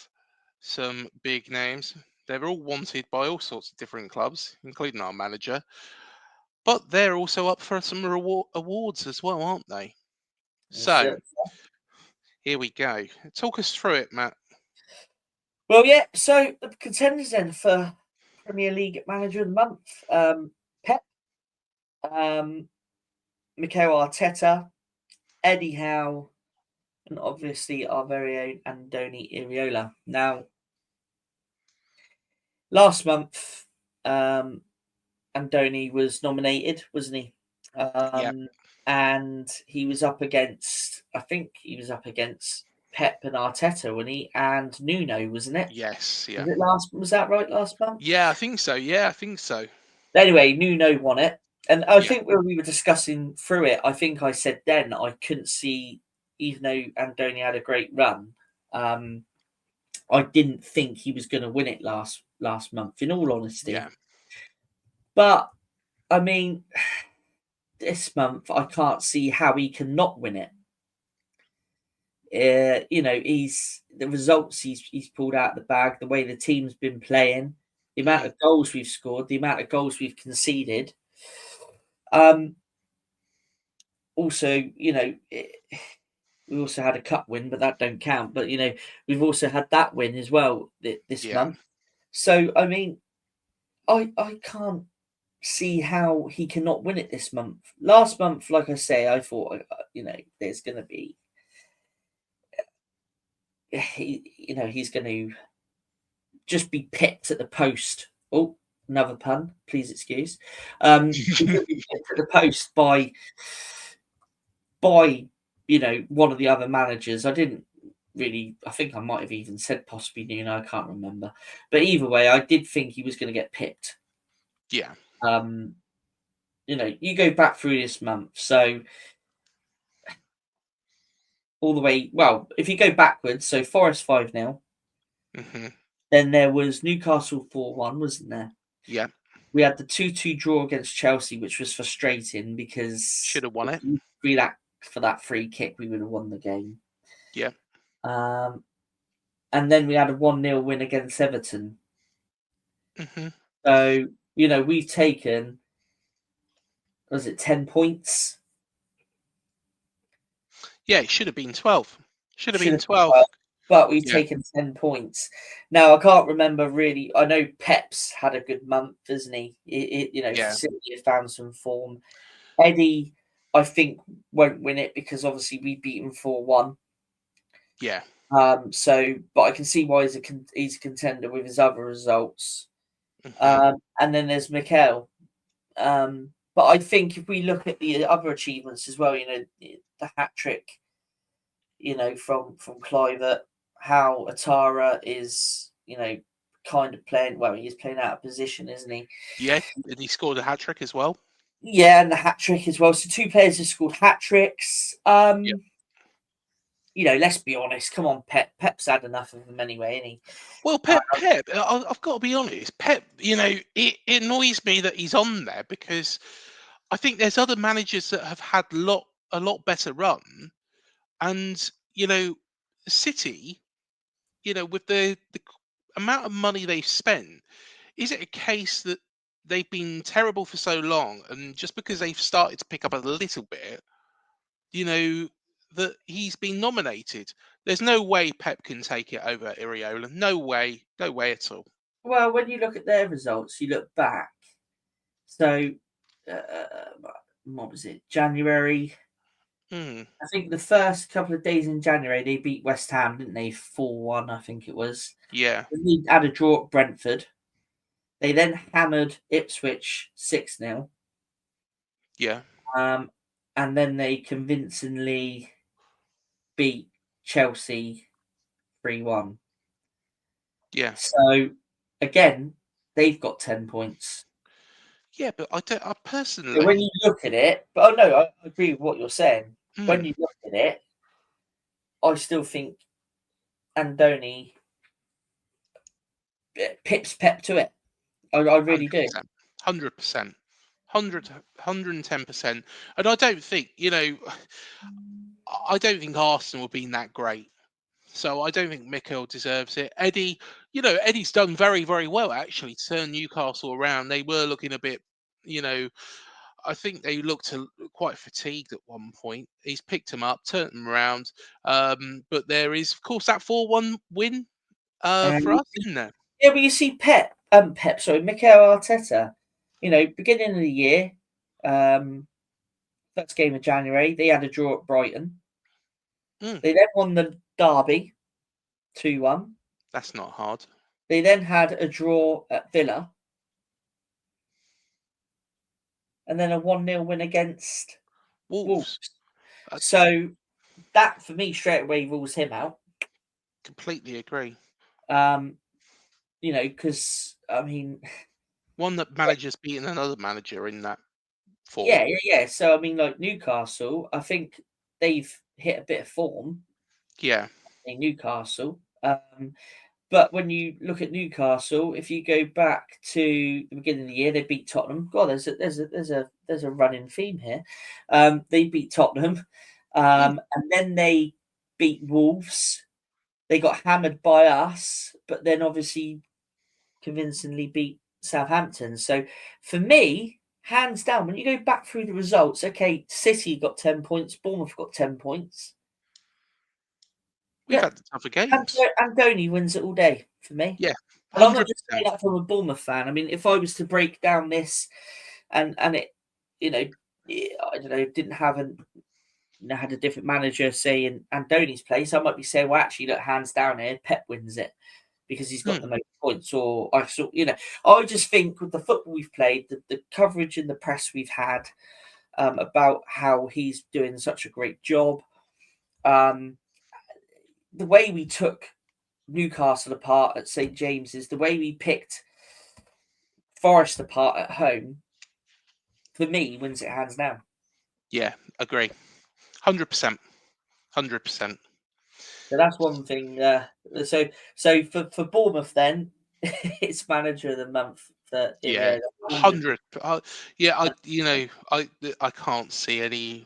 some big names. They're all wanted by all sorts of different clubs, including our manager. But they're also up for some awards as well, aren't they? So, here we go. Talk us through it, Matt. Well, yeah. So the contenders then for Premier League Manager of the Month: Pep, Mikel Arteta, Eddie Howe, and obviously our very own Andoni Iraola. Now, last month, Andoni was nominated, wasn't he? And he was up against, Pep and Arteta, wasn't he? And Nuno, wasn't it? Yes, yeah. Was that right last month? Yeah, I think so. Anyway, Nuno won it. And I think when we were discussing through it, I think I said then I couldn't see, even though Andoni had a great run, I didn't think he was going to win it last month, in all honesty. Yeah. But, I mean, this month, I can't see how he can not win it. The results he's pulled out of the bag, the way the team's been playing, the amount of goals we've scored, the amount of goals we've conceded. Also, we also had a cup win, but that don't count. But we've also had that win as well this month. So I mean, I can't see how he cannot win it this month. Last month, like I say, I thought there's going to be he's going to just be picked at the post. Oh, another pun, please excuse. He's going to be picked at the post by one of the other managers. I think I might have even said possibly Nuno, I can't remember. But either way, I did think he was going to get picked. Yeah. You go back through this month, so all the way, well, if you go backwards, so Forest 5-0, then there was Newcastle 4-1, wasn't there? Yeah. We had the 2-2 draw against Chelsea, which was frustrating because should have won it. For that free kick, we would have won the game. Yeah. And then we had a 1-0 win against Everton. So, we've taken, was it 10 points? Yeah, it should have been 12. Should have been 12. But we've taken 10 points. Now, I can't remember really. I know Pep's had a good month, hasn't he? City have found some form. Eddie, I think, won't win it because obviously we beat him 4-1. Yeah. But I can see why he's a contender with his other results. And then there's Mikel. But I think if we look at the other achievements as well, the hat trick, from Kluivert, how Atara is, kind of playing. Well, he's playing out of position, isn't he? Yeah, and he scored a hat trick as well. Yeah, and the hat trick as well. So 2 players have scored hat tricks. Let's be honest. Come on, Pep. Pep's had enough of them anyway, isn't he? Well, Pep, I've got to be honest. Pep, it annoys me that he's on there because I think there's other managers that have had a lot better run, and City, with the amount of money they've spent, is it a case that they've been terrible for so long, and just because they've started to pick up a little bit, that he's been nominated? There's no way Pep can take it over Iraola. No way at all. Well, when you look at their results, you look back. So, what was it? January. I think the first couple of days in January, they beat West Ham, didn't they? 4-1, I think it was. Yeah. They had a draw at Brentford. They then hammered Ipswich 6-0. Yeah. And then they convincingly beat Chelsea 3-1. Yeah. So, again, they've got 10 points. Yeah, but I personally... So when you look at it... But I agree with what you're saying. When you look at it, I still think Andoni pips Pep to it. I really 100%, do. 100%. 110%. And I don't think, I don't think Arsenal have been that great. So I don't think Mikel deserves it. Eddie, Eddie's done very, very well, actually, to turn Newcastle around. They were looking a bit, I think they looked quite fatigued at one point. He's picked them up, turned them around. But there is, of course, that 4-1 win for us, isn't there? Yeah, but you see Mikel Arteta, beginning of the year, first game of January, they had a draw at Brighton. They then won the derby 2-1. That's not hard. They then had a draw at Villa. And then a 1-0 win against Wolves. So that, for me, straight away rules him out. Completely agree. Because, I mean... One that manager's beaten another manager in that form. Yeah. So, I mean, like Newcastle, I think they've hit a bit of form. Yeah. In Newcastle. But when you look at Newcastle, if you go back to the beginning of the year, they beat Tottenham. God, there's a running theme here. They beat Tottenham, and then they beat Wolves. They got hammered by us, but then obviously convincingly beat Southampton. So for me, hands down, when you go back through the results, okay, City got 10 points, Bournemouth got 10 points. We've had the tougher games. Andoni wins it all day for me. Yeah, and I'm not 100%. just saying that from a Bournemouth fan. I mean, if I was to break down this, and it, I don't know, didn't have had a different manager, say in Andoni's place, I might be saying, well, actually, look, hands down here, Pep wins it because he's got the most points. Or I just think with the football we've played, the coverage in the press we've had about how he's doing such a great job. The way we took Newcastle apart at St James's, the way we picked Forest apart at home, for me, wins it hands down. Yeah, agree. 100%. 100%. So that's one thing. So for Bournemouth, then it's manager of the month. Yeah, 100. I can't see any.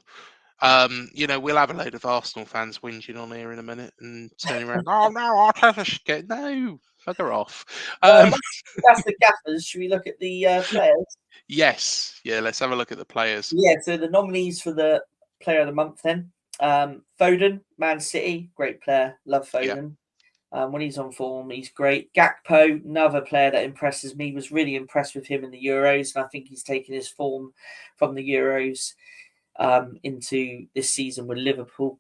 We'll have a load of Arsenal fans whinging on here in a minute and turning around. Oh no, Arteta should get no. Bugger off. That's the gaffers. Should we look at the players? Yes. Yeah. Let's have a look at the players. Yeah. So the nominees for the player of the month then. Foden, Man City, great player. Love Foden. Yeah. When he's on form, he's great. Gakpo, another player that impresses me. Was really impressed with him in the Euros, and I think he's taken his form from the Euros into this season with Liverpool.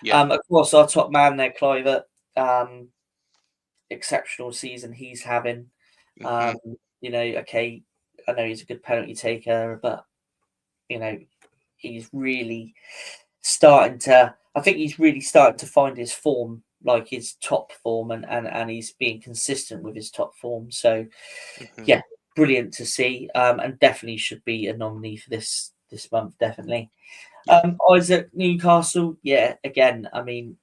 Yeah. Of course, our top man there, Kluivert. Exceptional season he's having. Okay, I know he's a good penalty taker, but he's really starting to. I think he's really starting to find his form, like his top form, and he's being consistent with his top form. So, yeah, brilliant to see, and definitely should be a nominee for this month. Definitely. Yeah. Isaac Newcastle, yeah, again, I mean,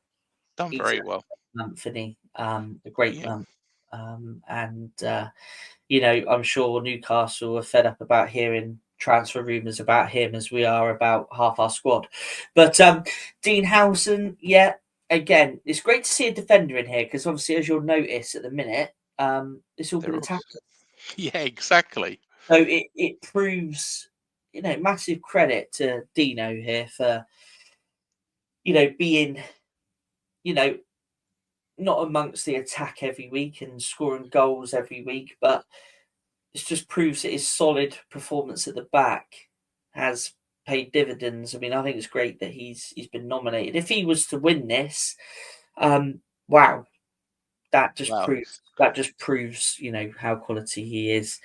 done very well. Anthony, a great month, and I'm sure Newcastle are fed up about hearing transfer rumours about him as we are about half our squad. But Dean Huijsen, yeah, again, it's great to see a defender in here because obviously, as you'll notice at the minute, it's all been attackers. Yeah, exactly. So it proves, massive credit to Dino here for, being, not amongst the attack every week and scoring goals every week, but it just proves that his solid performance at the back has paid dividends. I mean, I think it's great that he's been nominated. If he was to win this, wow, that just proves how quality he is.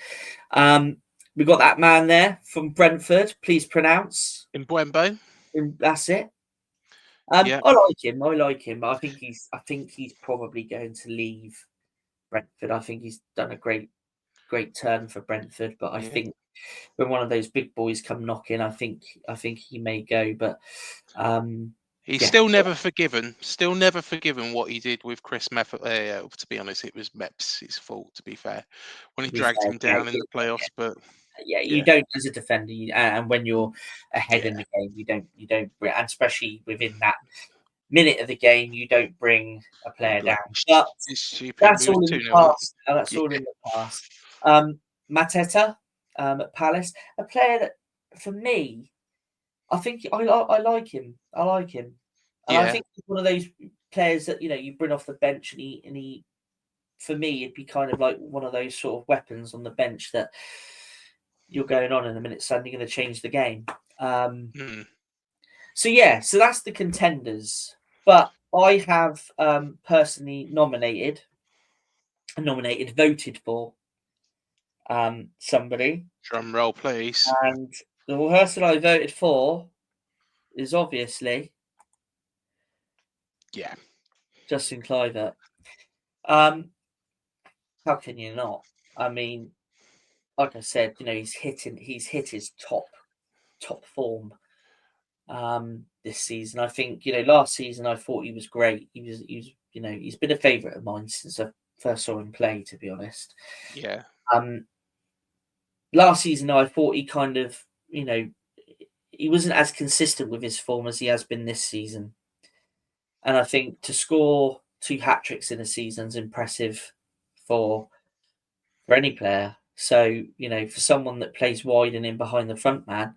We got that man there from Brentford. Please pronounce Mbeumo. That's it. I like him. I think he's probably going to leave Brentford. I think he's done a great turn for Brentford, but I think when one of those big boys come knocking, I think he may go. But he's still never forgiven. Still never forgiven what he did with Chris Mefford. To be honest, it was Mepps' fault. To be fair, when he dragged him down in the playoffs, but. Yeah, you don't as a defender, and when you're ahead in the game, you don't, and especially within that minute of the game, you don't bring a player down. But that's all in the past. That's all in the past. Mateta at Palace, a player that, for me, I think I like him. I like him, and I think he's one of those players that you bring off the bench, and he, for me, it'd be kind of like one of those sort of weapons on the bench that. You're going on in a minute, suddenly going to change the game. So that's the contenders. But I have personally voted for somebody. Drum roll, please. And the person I voted for is obviously Justin Kluivert. How can you not? I mean, like I said, he's hit his top form this season. I think last season I thought he was great. He's been a favourite of mine since I first saw him play, to be honest. Yeah. Last season I thought he kind of he wasn't as consistent with his form as he has been this season, and I think to score 2 hat-tricks in a season is impressive for for any player. So, for someone that plays wide and in behind the front man,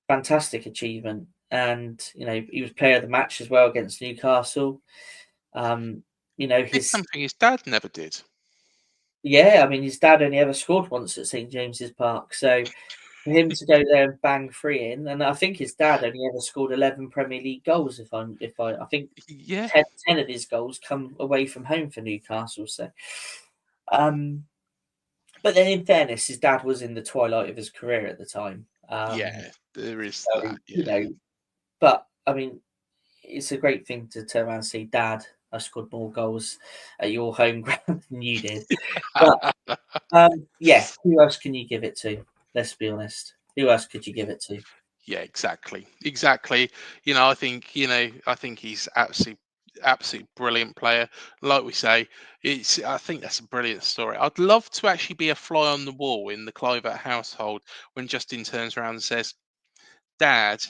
fantastic achievement. And, he was player of the match as well against Newcastle. Did something his dad never did. Yeah, I mean, his dad only ever scored once at St James's Park. So for him to go there and bang 3 in, and I think his dad only ever scored 11 Premier League goals. I think Yeah. 10 of his goals come away from home for Newcastle. So, but then in fairness, his dad was in the twilight of his career at the time. Yeah, there is So, that. Yeah. But I mean, it's a great thing to turn around and say, "Dad, I scored more goals at your home ground than you did." But yeah, who else can you give it to? Let's be honest. Who else could you give it to? Yeah, exactly. I think he's absolutely brilliant player. Like we say, I think that's a brilliant story. I'd love to actually be a fly on the wall in the Kluivert household when Justin turns around and says, "Dad,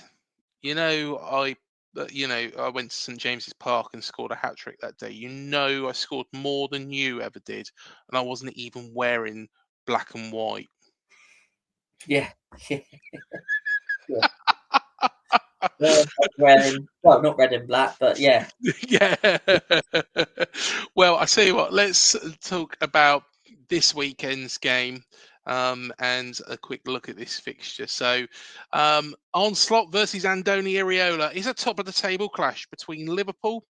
I I went to St James's Park and scored a hat trick that day. I scored more than you ever did, and I wasn't even wearing black and white." Yeah, yeah. Well, not red and black, but yeah. Yeah. Well, I tell you what, let's talk about this weekend's game and a quick look at this fixture. So, Onslaught versus Andoni Iraola is a top of the table clash between Liverpool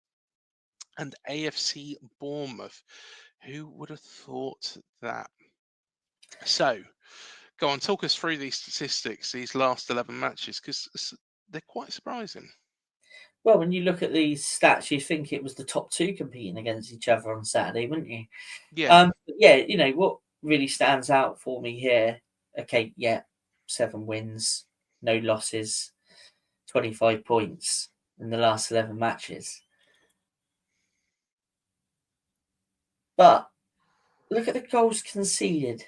and AFC Bournemouth. Who would have thought that? So, go on, talk us through these statistics, these last 11 matches, because they're quite surprising. Well, when you look at these stats, you think it was the top two competing against each other on Saturday, wouldn't you? Yeah, But yeah, what really stands out for me here, okay, yeah, 7 wins, no losses, 25 points in the last 11 matches. But look at the goals conceded.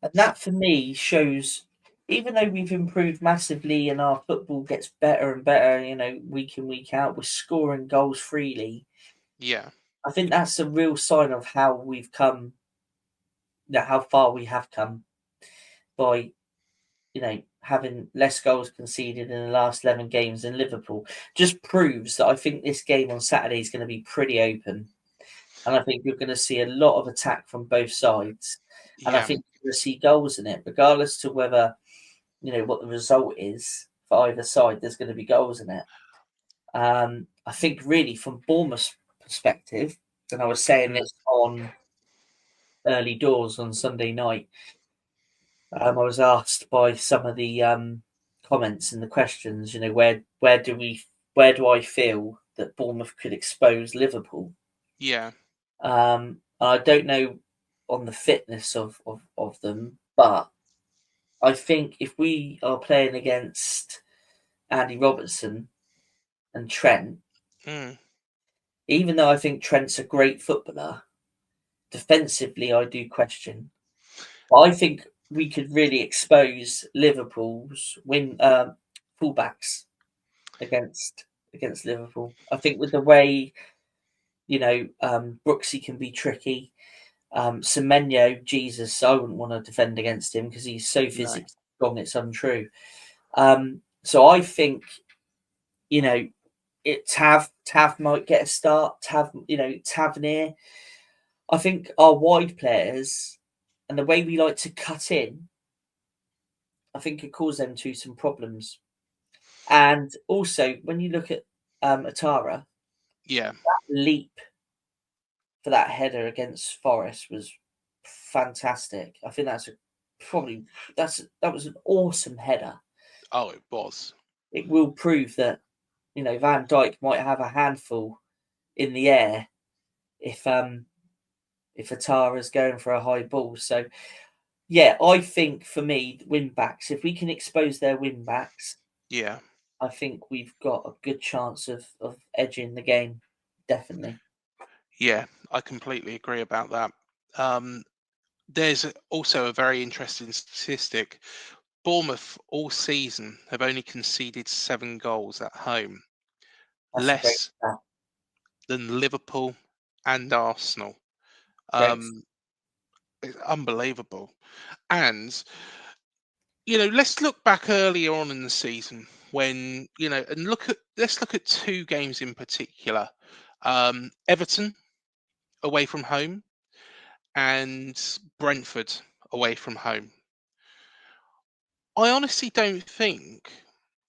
And that for me shows, even though we've improved massively and our football gets better and better, week in, week out, we're scoring goals freely. yeah, I think that's a real sign of how we've come, how far we have come by, having less goals conceded in the last 11 games than Liverpool. Just proves that I think this game on Saturday is going to be pretty open. And I think you're going to see a lot of attack from both sides. And I yeah, think you're going to see goals in it, regardless to whether, what the result is for either side, there's going to be goals in it. I think really from Bournemouth's perspective, and I was saying mm, this on early doors on Sunday night, I was asked by some of the comments and the questions, where do I feel that Bournemouth could expose Liverpool? yeah, I don't know on the fitness of them, but I think if we are playing against Andy Robertson and Trent, mm, even though I think Trent's a great footballer, defensively I do question. But I think we could really expose Liverpool's fullbacks against Liverpool. I think with the way Brooksy can be tricky. Semenyo, Jesus, I wouldn't want to defend against him because he's so no, physically strong. It's untrue. So I think Tav might get a start. Tavernier. I think our wide players and the way we like to cut in, I think it caused them to some problems. And also, when you look at Atara, yeah, that leap for that header against Forest was fantastic. I think that was an awesome header. oh, it was, It will prove that Van Dijk might have a handful in the air if Atara's going for a high ball. So yeah, I think for me, win backs, if we can expose their win backs, yeah, I think we've got a good chance of edging the game. Definitely. yeah. I completely agree about that. Um, there's also a very interesting statistic. Bournemouth all season have only conceded 7 goals at home, That's a great less stat. than Liverpool and Arsenal. It's unbelievable. And let's look back earlier on in the season when and let's look at two games in particular. Everton away from home and Brentford away from home. I honestly don't think,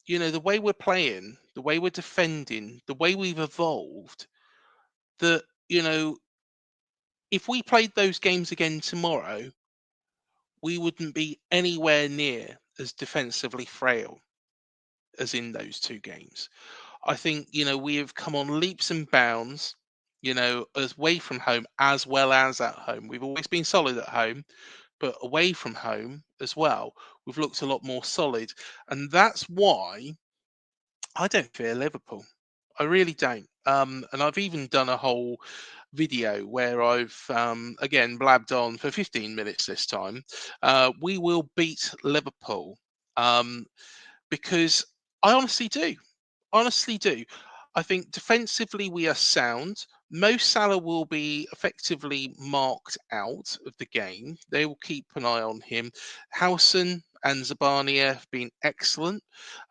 the way we're playing, the way we're defending, the way we've evolved, that, if we played those games again tomorrow, we wouldn't be anywhere near as defensively frail as in those two games. I think, we have come on leaps and bounds, as away from home as well as at home. We've always been solid at home, but away from home as well, we've looked a lot more solid. And that's why I don't fear Liverpool. I really don't. And I've even done a whole video where I've again blabbed on for 15 minutes this time. We will beat Liverpool because I honestly do. Honestly do. I think defensively we are sound. Mo Salah will be effectively marked out of the game. They will keep an eye on him. Howson and Zabania have been excellent.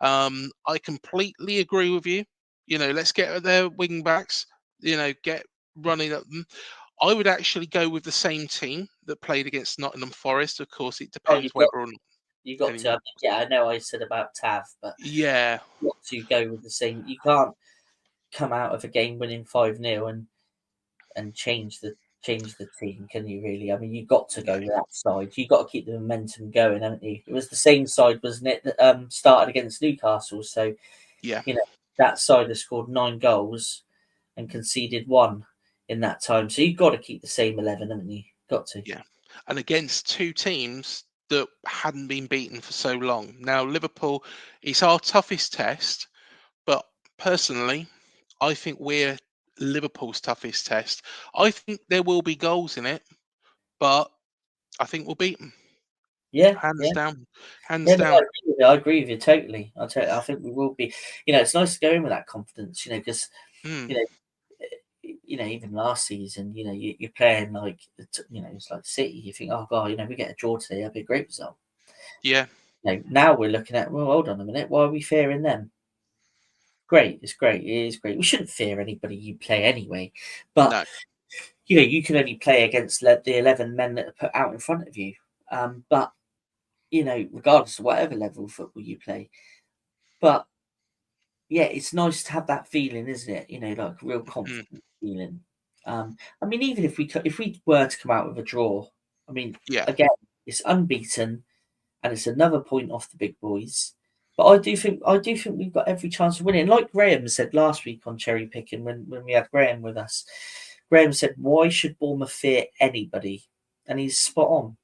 I completely agree with you. Let's get their wing backs, get running at them. I would actually go with the same team that played against Nottingham Forest. Of course, it Oh, depends whether or not. you got to. Yeah, I know I said about Tav, but Yeah, you got to go with the same. You can't come out of a game winning 5-0 and change the team, can you really? I mean, you've got to go with that side. You've got to keep the momentum going, haven't you? It was the same side, wasn't it, that started against Newcastle. So, yeah. That side has scored 9 goals and conceded 1 in that time. So you've got to keep the same 11, haven't you? Got to. Yeah. And against two teams that hadn't been beaten for so long. Now, Liverpool is our toughest test, but personally, I think we're Liverpool's toughest test. I think there will be goals in it, but I think we'll beat them. Yeah, Hands down. Hands yeah. No, down. I agree with you totally. I think we will be. It's nice to go in with that confidence. Because Mm, even last season, you're playing like, it's like City. You think, oh god, we get a draw today, that'd be a great result. yeah. Now we're looking at, well, hold on a minute, why are we fearing them? Great, it's great, it is great. We shouldn't fear anybody you play anyway, but No. you can only play against the 11 men that are put out in front of you. But regardless of whatever level of football you play, but yeah, it's nice to have that feeling, isn't it? Like real Mm, confident feeling. I mean, even if we were to come out with a draw, I mean, yeah. again, it's unbeaten and it's another point off the big boys. But I do think we've got every chance of winning. And like Graham said last week on cherry picking, when we had Graham with us, Graham said, "Why should Bournemouth fear anybody?" And he's spot on.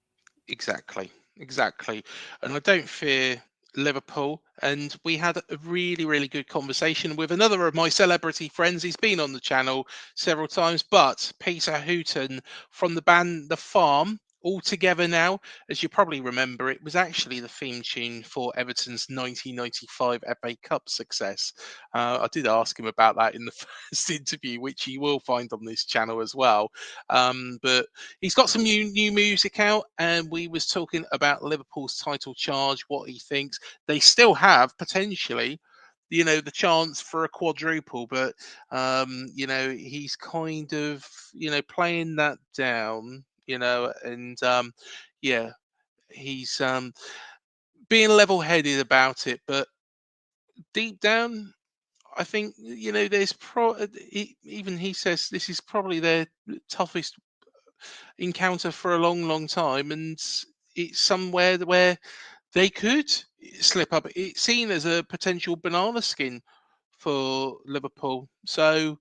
Exactly, exactly. And I don't fear Liverpool. And we had a really, really good conversation with another of my celebrity friends. He's been on the channel several times, but Peter Hooton from the band The Farm. All together now, as you probably remember, it was actually the theme tune for Everton's 1995 FA Cup success. I did ask him about that in the first interview, which you will find on this channel as well. But he's got some new music out, and we was talking about Liverpool's title charge, what he thinks. They still have potentially, the chance for a quadruple, but he's kind of, playing that down, and yeah, he's being level-headed about it, but deep down, I think there's even he says this is probably their toughest encounter for a long, long time, and it's somewhere where they could slip up. It's seen as a potential banana skin for Liverpool. So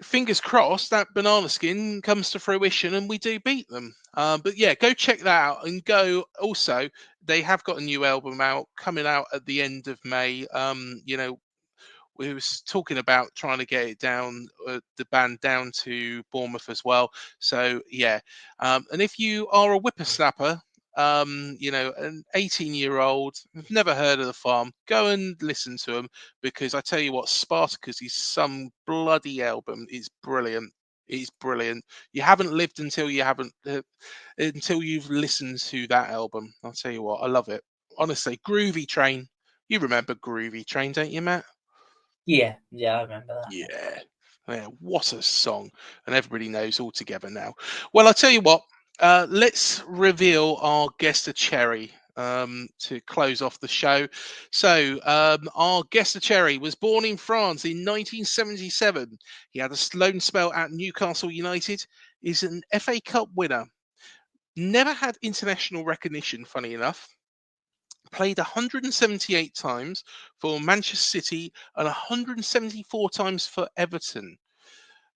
fingers crossed that banana skin comes to fruition and we do beat them. But yeah, go check that out and go. Also, they have got a new album out coming out at the end of May. We was talking about trying to get it down, the band down to Bournemouth as well. So yeah, and if you are a whippersnapper, an 18-year-old, who've never heard of The Farm, go and listen to them, because I tell you what, Spartacus is some bloody album. It's brilliant. It's brilliant. You haven't lived until until you've listened to that album. I'll tell you what, I love it. Honestly, Groovy Train. You remember Groovy Train, don't you, Matt? Yeah, I remember that. Yeah, what a song. And everybody knows all together now. Well, I'll tell you what, let's reveal our guest, a Cherry, to close off the show. So our guest, a Cherry, was born in France in 1977. He had a loan spell at Newcastle United. He's an FA Cup winner. Never had international recognition, funny enough. Played 178 times for Manchester City and 174 times for Everton.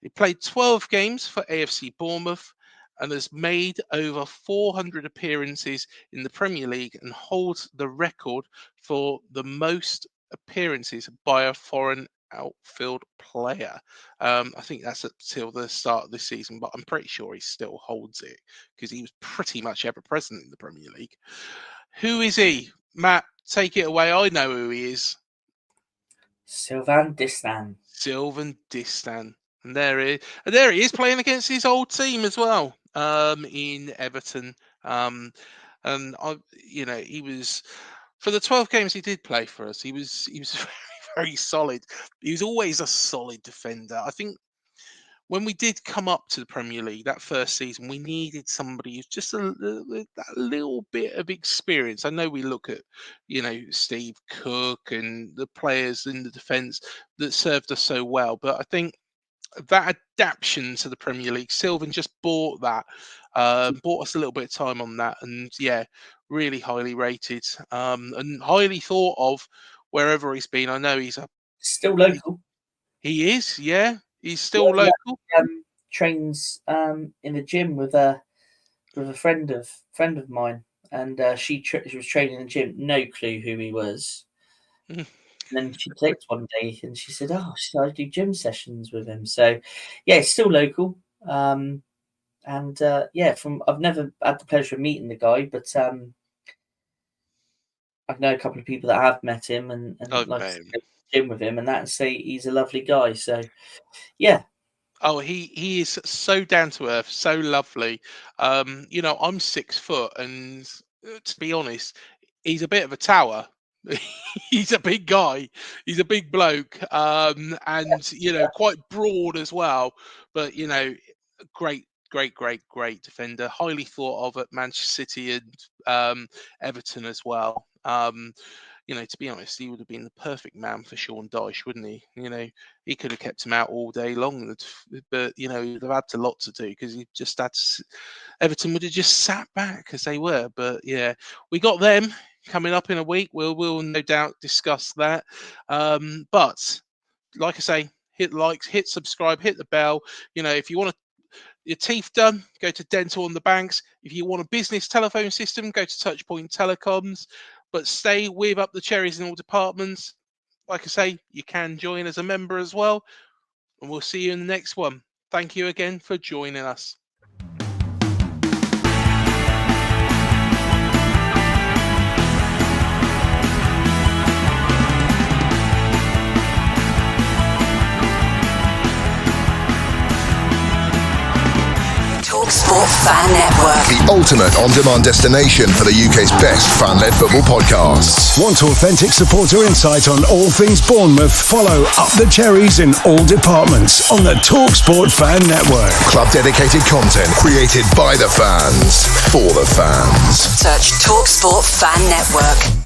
He played 12 games for AFC Bournemouth and has made over 400 appearances in the Premier League and holds the record for the most appearances by a foreign outfield player. I think that's until the start of this season, but I'm pretty sure he still holds it because he was pretty much ever present in the Premier League. Who is he? Matt, take it away. I know who he is. Sylvain Distin. Sylvain Distin. And there he is playing against his old team as well, in Everton. And he was, for the 12 games he did play for us, he was very, very solid. He was always a solid defender. I think when we did come up to the Premier League that first season, we needed somebody who's just that little bit of experience. I know we look at, Steve Cook and the players in the defence that served us so well, but I think that adaptation to the Premier League, Sylvain just bought us a little bit of time on that, and really highly rated and highly thought of wherever he's been. I know he's still local. He is, yeah. He's still local. Trains in the gym with a friend of mine, and she was training in the gym. No clue who he was. And then she clicked one day, and she said, "Oh, I do gym sessions with him." So, it's still local. I've never had the pleasure of meeting the guy, but I know a couple of people that have met him and like to go gym with him, and that, and say he's a lovely guy. So, yeah. Oh, he is so down to earth, so lovely. I'm 6 foot, and to be honest, he's a bit of a tower. He's a big guy. He's a big bloke, and quite broad as well. But great defender, highly thought of at Manchester City and Everton as well. To be honest, he would have been the perfect man for Sean Dyche, wouldn't he? He could have kept him out all day long, but he'd have had a lot to do because he just had Everton would have just sat back as they were. But we got them coming up in a week. We'll no doubt discuss that. But like I say, hit likes, hit subscribe, hit the bell. If you want your teeth done, go to Dental on the Banks. If you want a business telephone system, go to Touchpoint Telecoms. But stay with Up the Cherries in all departments. Like I say, you can join as a member as well. And we'll see you in the next one. Thank you again for joining us. TalkSport Fan Network. The ultimate on-demand destination for the UK's best fan-led football podcasts. Want authentic supporter insight on all things Bournemouth? Follow Up the Cherries in all departments on the TalkSport Fan Network. Club-dedicated content created by the fans, for the fans. Search TalkSport Fan Network.